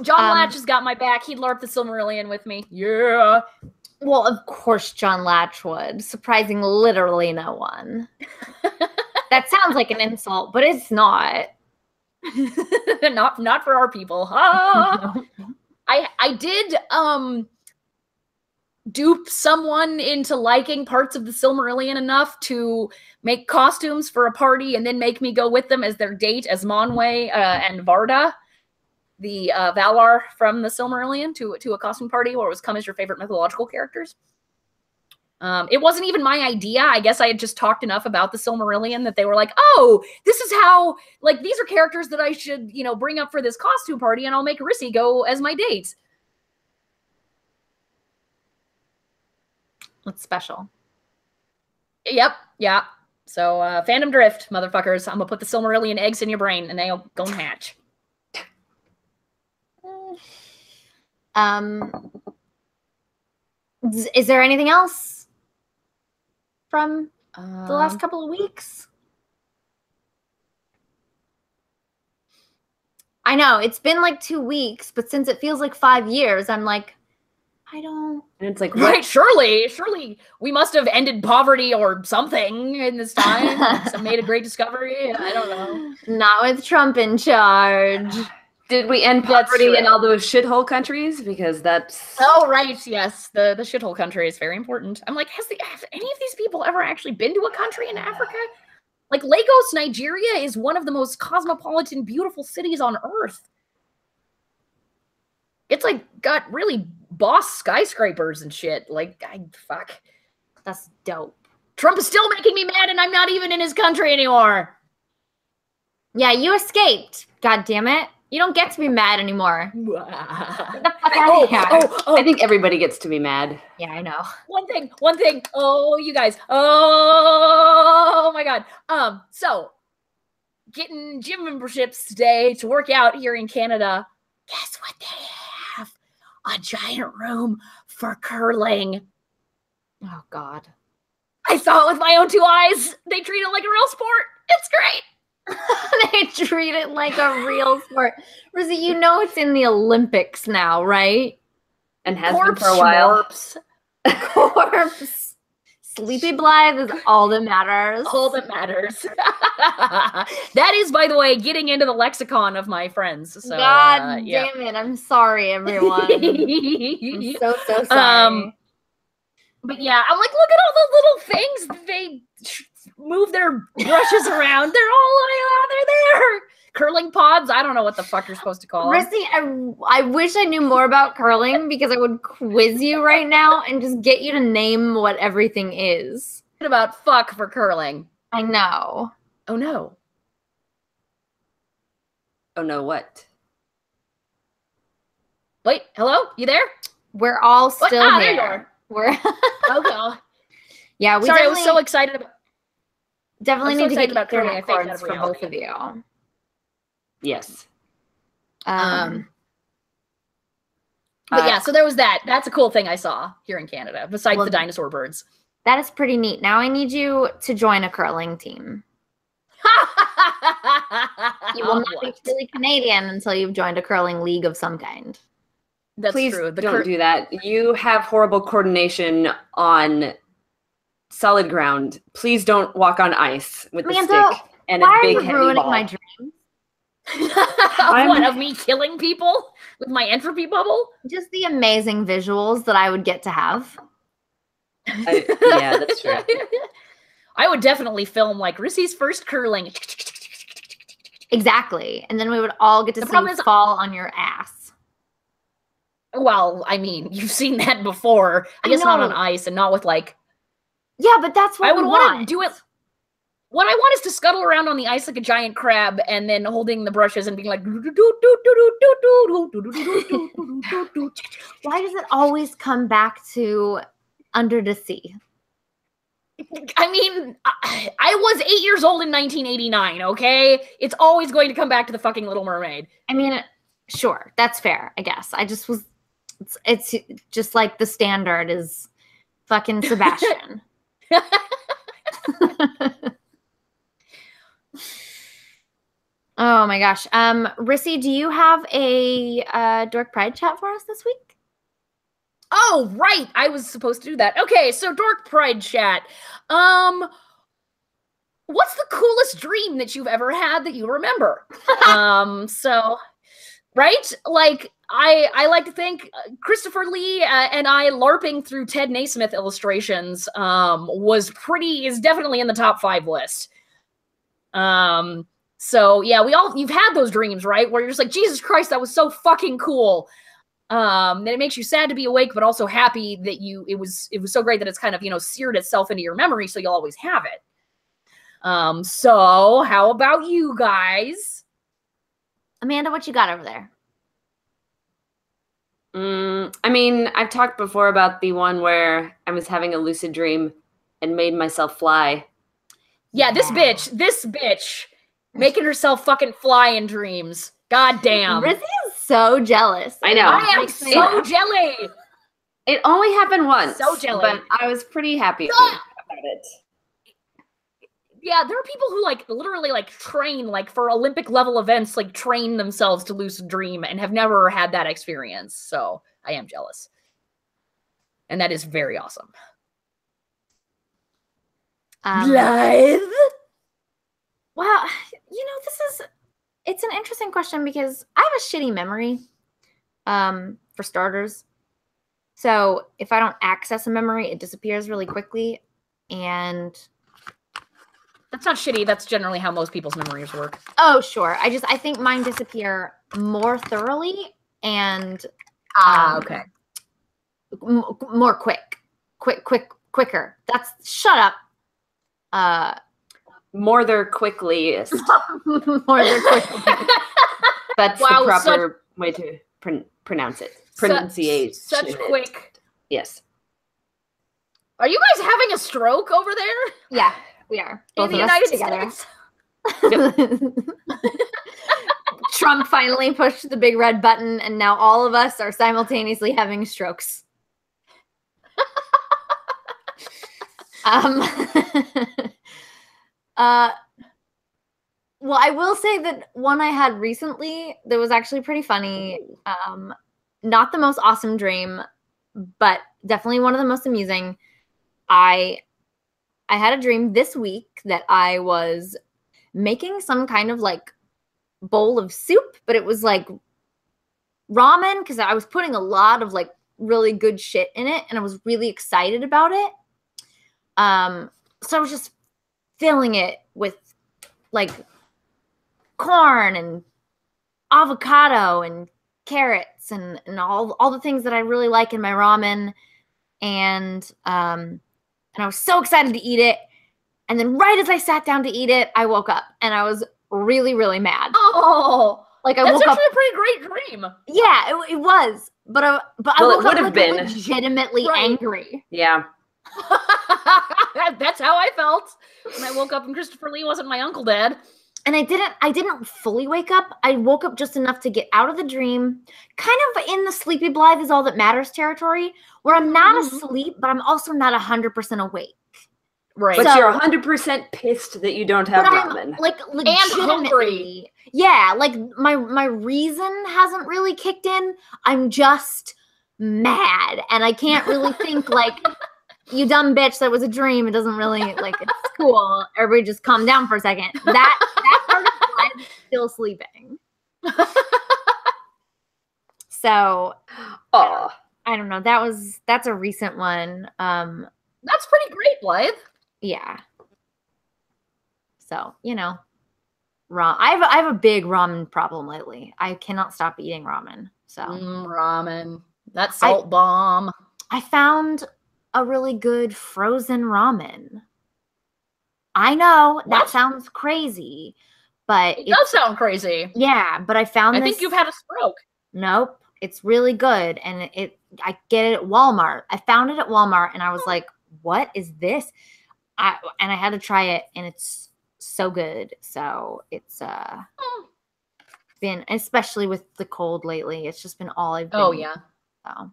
John Latch has got my back. He'd LARP the Silmarillion with me. Yeah. Well, of course John Latch would, surprising literally no one. That sounds like an insult, but it's not. not for our people. Ah! I did dupe someone into liking parts of the Silmarillion enough to make costumes for a party and then make me go with them as their date as Monway and Varda, the Valar from the Silmarillion, to a costume party where it was come as your favorite mythological characters. It wasn't even my idea. I guess I had just talked enough about the Silmarillion that they were like, oh, this is how, like, these are characters that I should, bring up for this costume party, and I'll make Rissy go as my date. That's special. Yep, yeah. So, fandom drift, motherfuckers. I'm gonna put the Silmarillion eggs in your brain, and they'll go and hatch. Is there anything else from the last couple of weeks? I know it's been like 2 weeks, but since it feels like 5 years, I'm like, I don't. And it's like, right, surely we must have ended poverty or something in this time. Some made a great discovery. I don't know. Not with Trump in charge. did we end poverty in all those shithole countries? Because that's... Oh, right, yes. The shithole country is very important. I'm like, have any of these people ever actually been to a country in Africa? Like, Lagos, Nigeria is one of the most cosmopolitan, beautiful cities on Earth. It's like got really boss skyscrapers and shit. Like, fuck. That's dope. Trump is still making me mad, and I'm not even in his country anymore. Yeah, you escaped. God damn it. You don't get to be mad anymore. Get the fuck out of here. I think everybody gets to be mad. Yeah, I know. One thing. Oh, you guys. Oh my God. So getting gym memberships today to work out here in Canada. Guess what they have? A giant room for curling. Oh God. I saw it with my own 2 eyes. They treat it like a real sport. It's great. They treat it like a real sport. Rissy, you know it's in the Olympics now, right? And has been for a while. Corpse. Sleepy Blythe is all that matters. All that matters. That is, by the way, getting into the lexicon of my friends. So, God damn it. I'm sorry, everyone. I'm so sorry. But yeah, I'm like, look at all the little things. They move their brushes around. They're there. Curling pods. I don't know what the fuck you're supposed to call them. Rissy, I wish I knew more about curling because I would quiz you right now and just get you to name what everything is. What about fuck for curling? I know. Oh no. Oh no, what? Wait, hello? You there? We're all still here. There you are. We're okay. Yeah, we Sorry, I was so excited about definitely need to get about curling. I faked for both of you. Yes. But yeah, so there was that. That's a cool thing I saw here in Canada, besides the dinosaur birds. That is pretty neat. Now I need you to join a curling team. You will not be truly Canadian until you've joined a curling league of some kind. That's Please true. don't do that. You have horrible coordination on solid ground. Please don't walk on ice with the stick and a big heavy ball. Why are you ruining my dreams? What, of me killing people with my entropy bubble? Just the amazing visuals that I would get to have. Yeah, that's true. I would definitely film like Rissy's first curling. Exactly. And then we would all get to see you fall on your ass. Well, I mean, you've seen that before. I guess not on ice and not with like... Yeah, but that's what I would want to do it. What I want is to scuttle around on the ice like a giant crab and then holding the brushes and being like... Why does it always come back to Under the Sea? I mean, I was 8 years old in 1989, okay? It's always going to come back to the fucking Little Mermaid. I mean, sure, that's fair, I guess. I just was... It's just like the standard is fucking Sebastian. Oh my gosh. Rissy, do you have a Dork Pride chat for us this week? Oh, right. I was supposed to do that. Okay, so Dork Pride chat. What's the coolest dream that you've ever had that you remember? Right? Like, I like to think Christopher Lee and I LARPing through Ted Naismith illustrations is definitely in the top 5 list. So yeah, you've had those dreams, right? Where you're just like, Jesus Christ, that was so fucking cool. Then it makes you sad to be awake, but also happy that it was so great that it's kind of, seared itself into your memory, so you'll always have it. So how about you guys? Amanda, what you got over there? I mean, I've talked before about the one where I was having a lucid dream and made myself fly. Yeah, this bitch making herself fucking fly in dreams. God damn. Rissy is so jealous. I know. I am so jelly. It only happened once. So jelly. But I was pretty happy about it. Yeah, there are people who literally train for Olympic level events, train themselves to lucid dream and have never had that experience. So I am jealous. And that is very awesome. Blythe? Well, it's an interesting question because I have a shitty memory, for starters. So if I don't access a memory, it disappears really quickly. And that's not shitty. That's generally how most people's memories work. Oh, sure. I think mine disappear more thoroughly and okay. More quicker. Shut up. More their quickliest. More their quickly. That's the proper way to pronounce it. Pronunciation. Such quick. Yes. Are you guys having a stroke over there? Yeah, we are. In the United States? Trump finally pushed the big red button, and now all of us are simultaneously having strokes. Well, I will say that one I had recently that was actually pretty funny. Not the most awesome dream, but definitely one of the most amusing. I had a dream this week that I was making some kind of like bowl of soup, but it was like ramen because I was putting a lot of like really good shit in it, and I was really excited about it. So I was just filling it with like corn and avocado and carrots and all the things that I really like in my ramen. And I was so excited to eat it. And then right as I sat down to eat it, I woke up and I was really, really mad. Oh, like I that's woke up. actually a pretty great dream. Yeah, it was. But I woke up like been legitimately angry. Yeah. That's how I felt when I woke up and Christopher Lee wasn't my Uncle Dad. And I didn't fully wake up. I woke up just enough to get out of the dream, kind of in the sleepy Blythe is all that matters territory, where I'm not asleep, but I'm also not 100% awake. Right. But So- you're 100% pissed that you don't have But ramen. I'm like hungry. legitimately. Yeah, like my reason hasn't really kicked in. I'm just mad, and I can't really think like, you dumb bitch, that was a dream. It doesn't really, like, it's cool. Everybody just calm down for a second. That part of Blythe is still sleeping. So, Oh, I don't know. That's a recent one. That's pretty great, Blythe. Yeah. So, you know, I have a big ramen problem lately. I cannot stop eating ramen. So, Ramen. That salt bomb. I found a really good frozen ramen. I know that sounds crazy, but It does sound crazy. Yeah, but I found I think you've had a stroke. Nope, it's really good, and I get it at Walmart. I found it at Walmart, and I was like, "What is this?" I had to try it, and it's so good. So it's been, especially with the cold lately, it's just been all I've been. Oh yeah. So.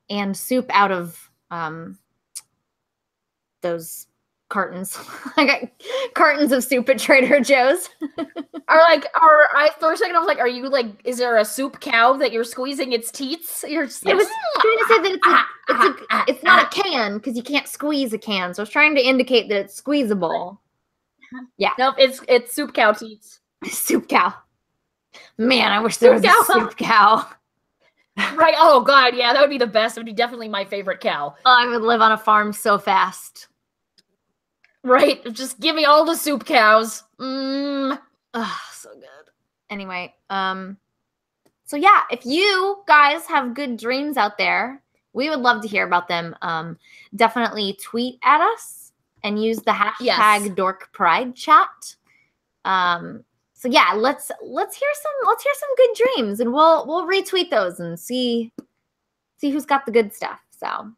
And soup out of those cartons. I got cartons of soup at Trader Joe's. I for a second I was like, are you like, is there a soup cow that you're squeezing its teats? You're just I was trying to say that it's not a can because you can't squeeze a can. So I was trying to indicate that it's squeezable. Yeah. Nope, it's soup cow teats. Soup cow. Man, I wish there was a soup cow. Right. Oh god, yeah, that would be the best. It would be definitely my favorite cow. I would live on a farm so fast. Right. Just give me all the soup cows. So good. Anyway, so yeah, if you guys have good dreams out there, we would love to hear about them. Definitely tweet at us and use the hashtag Dork Pride chat. So yeah, let's hear some good dreams, and we'll retweet those and see who's got the good stuff. So,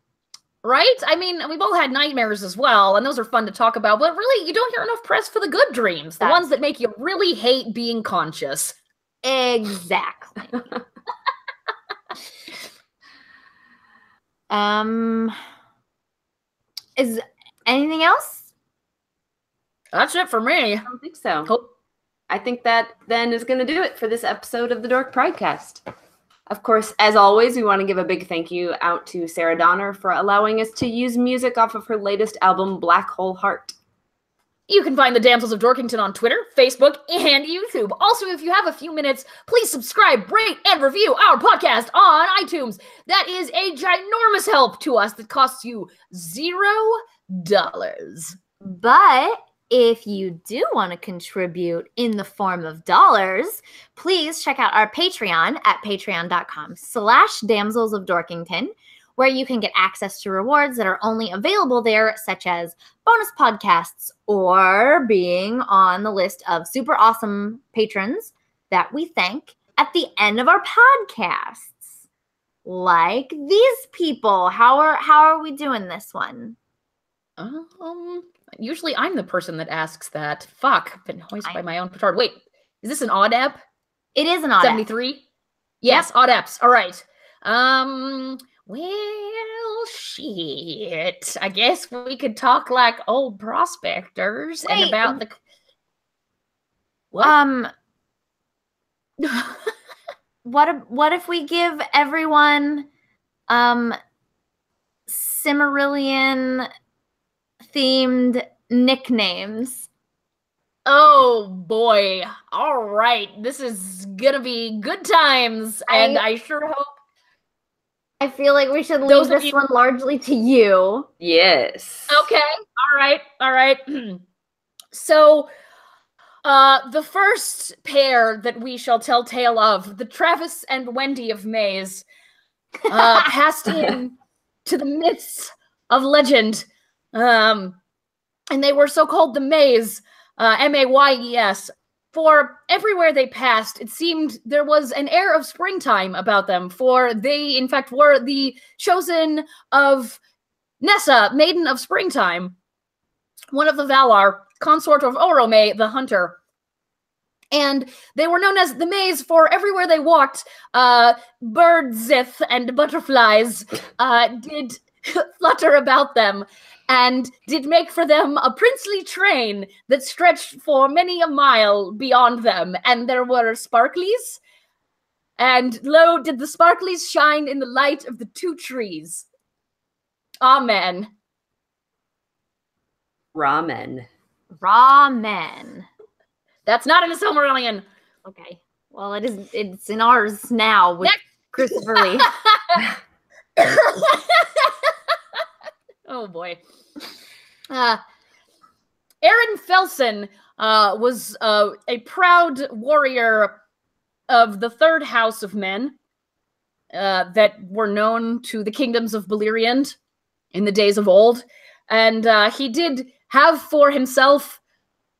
right? I mean, we've all had nightmares as well, and those are fun to talk about, but really you don't hear enough press for the good dreams, the ones that make you really hate being conscious. Exactly. Is anything else? That's it for me. I don't think so. I think that then is going to do it for this episode of the Dork Pridecast. Of course, as always, we want to give a big thank you out to Sarah Donner for allowing us to use music off of her latest album, Black Hole Heart. You can find the Damsels of Dorkington on Twitter, Facebook, and YouTube. Also, if you have a few minutes, please subscribe, rate, and review our podcast on iTunes. That is a ginormous help to us that costs you $0. But if you do want to contribute in the form of dollars, please check out our Patreon at patreon.com/Damsels of Dorkington, where you can get access to rewards that are only available there, such as bonus podcasts or being on the list of super awesome patrons that we thank at the end of our podcasts. Like these people. How are we doing this one? Usually I'm the person that asks that. Fuck, I've been hoisted by my own petard. Wait, is this an odd app? It is an odd 73? Yes, odd apps. All right. Well, shit. I guess we could talk like old prospectors and about the... What? What if we give everyone Cimmerillion themed nicknames? Oh boy. All right. This is gonna be good times, and I sure hope. I feel like we should leave this one largely to you. Yes. Okay. All right. So, the first pair that we shall tell tale of, the Travis and Wendy of Maze, passed in to the myths of legend. And they were so called the Maze, M-A-Y-E-S. For everywhere they passed, it seemed there was an air of springtime about them, for they, in fact, were the chosen of Nessa, Maiden of Springtime, one of the Valar, consort of Orome, the Hunter. And they were known as the Maze, for everywhere they walked, birdsith and butterflies did flutter about them, and did make for them a princely train that stretched for many a mile beyond them. And there were sparklies, and lo, did the sparklies shine in the light of the two trees. Amen. Ramen. That's not in a Silmarillion. Okay. Well, it's in ours now with Christopher Lee. Oh boy. Aaron Felson was a proud warrior of the third house of men that were known to the kingdoms of Beleriand in the days of old. And he did have for himself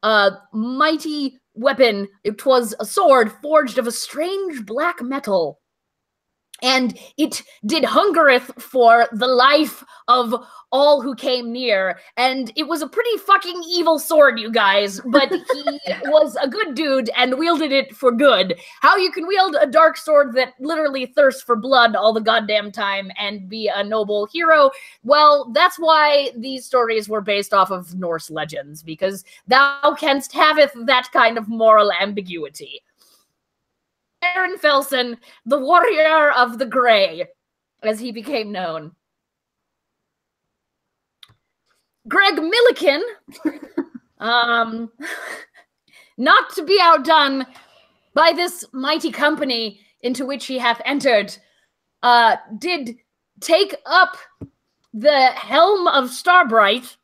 a mighty weapon. It was a sword forged of a strange black metal. And it did hungereth for the life of all who came near. And it was a pretty fucking evil sword, you guys. But he was a good dude and wielded it for good. How you can wield a dark sword that literally thirsts for blood all the goddamn time and be a noble hero? Well, that's why these stories were based off of Norse legends. Because thou canst haveth that kind of moral ambiguity. Aaron Felson, the warrior of the Grey, as he became known. Greg Milliken, not to be outdone by this mighty company into which he hath entered, did take up the helm of Starbright,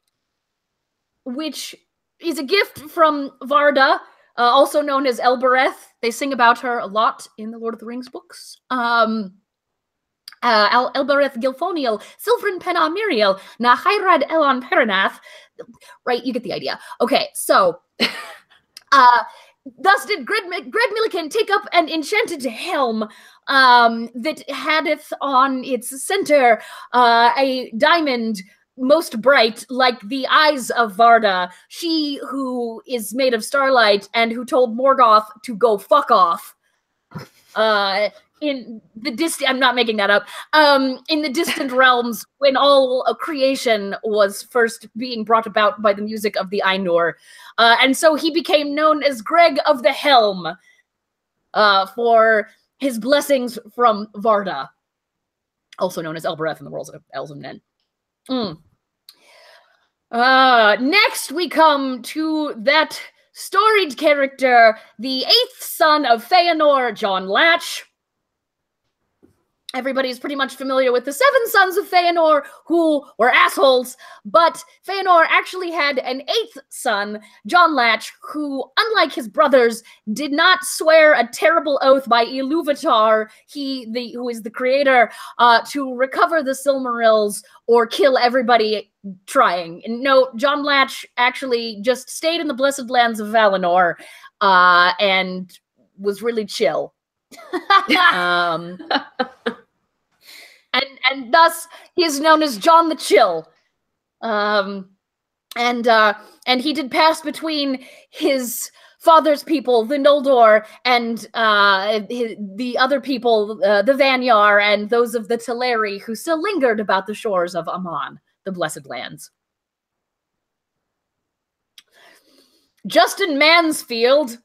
which is a gift from Varda, also known as Elbereth. They sing about her a lot in the Lord of the Rings books. Elbereth Gilfoniel, Silfrin Penna Miriel, Na Hyrad Elon Perinath. Right, you get the idea. Okay, so thus did Greg Milliken take up an enchanted helm that hadeth on its center a diamond most bright, like the eyes of Varda, she who is made of starlight and who told Morgoth to go fuck off. In the I'm not making that up. In the distant realms, when all creation was first being brought about by the music of the Ainur. And so he became known as Greg of the Helm for his blessings from Varda, also known as Elbereth in the worlds of Elves and Men. Next we come to that storied character, the 8th son of Feanor, John Latch. Everybody's pretty much familiar with the 7 sons of Feanor, who were assholes, but Feanor actually had an 8th son, John Latch, who, unlike his brothers, did not swear a terrible oath by Iluvatar, who is the creator, to recover the Silmarils or kill everybody trying. And no, John Latch actually just stayed in the blessed lands of Valinor, and was really chill. And thus he is known as John the Chill. And he did pass between his father's people, the Noldor, and the other people, the Vanyar, and those of the Teleri, who still lingered about the shores of Aman, the Blessed Lands. Justin Mansfield,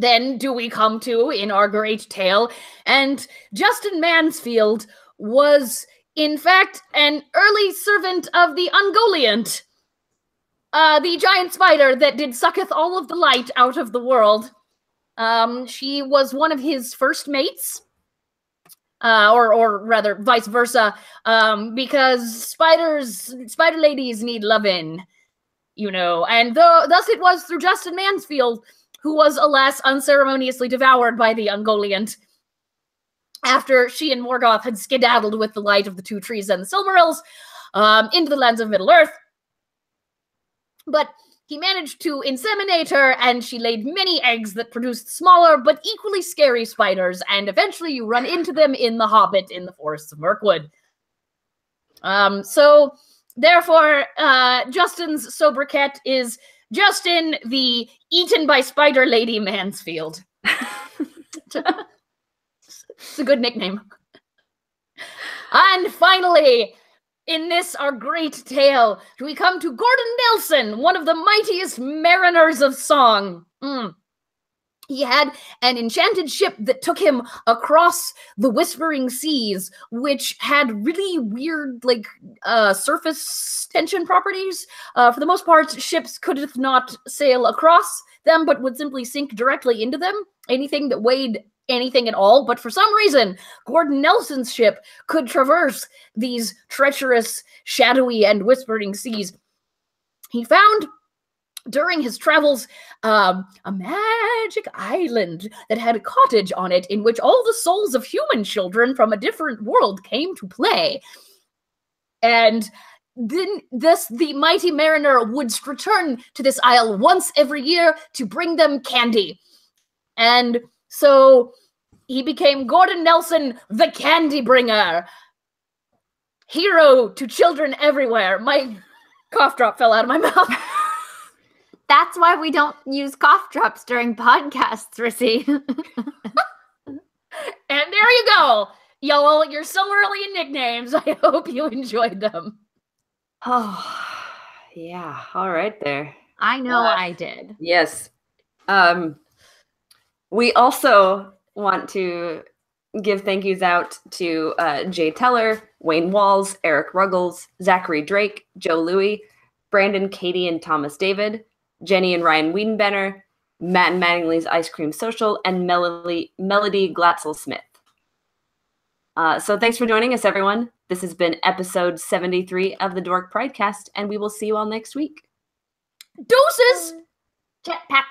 then do we come to in our great tale, and Justin Mansfield was, in fact, an early servant of the Ungoliant, the giant spider that did sucketh all of the light out of the world. She was one of his first mates, or rather vice versa, because spider ladies need lovin', you know, and thus it was through Justin Mansfield, who was, alas, unceremoniously devoured by the Ungoliant after she and Morgoth had skedaddled with the light of the 2 trees and the Silmarils into the lands of Middle-earth. But he managed to inseminate her, and she laid many eggs that produced smaller but equally scary spiders, and eventually you run into them in The Hobbit in the forests of Mirkwood. So, therefore, Justin's sobriquet is Justin the Eaten by Spider Lady Mansfield. It's a good nickname. And finally, in this our great tale, we come to Gordon Nelson, one of the mightiest mariners of song. He had an enchanted ship that took him across the Whispering Seas, which had really weird, like, surface tension properties. For the most part, ships could not sail across them, but would simply sink directly into them. Anything that weighed anything at all. But for some reason, Gordon Nelson's ship could traverse these treacherous, shadowy, and whispering seas. He found, during his travels, a magic island that had a cottage on it in which all the souls of human children from a different world came to play. And then the mighty mariner would return to this isle once every year to bring them candy. And so he became Gordon Nelson, the Candy Bringer, hero to children everywhere. My cough drop fell out of my mouth. That's why we don't use cough drops during podcasts, Rissy. And there you go. Y'all, your summer early nicknames. I hope you enjoyed them. Oh, yeah. All right there. I know I did. Yes. We also want to give thank yous out to Jay Teller, Wayne Walls, Eric Ruggles, Zachary Drake, Joe Louie, Brandon, Katie, and Thomas David, Jenny and Ryan Wiedenbenner, Matt and Mattingly's Ice Cream Social, and Melody Glatzel-Smith. So thanks for joining us, everyone. This has been episode 73 of the Dork Pridecast, and we will see you all next week. Deuces! Jetpack.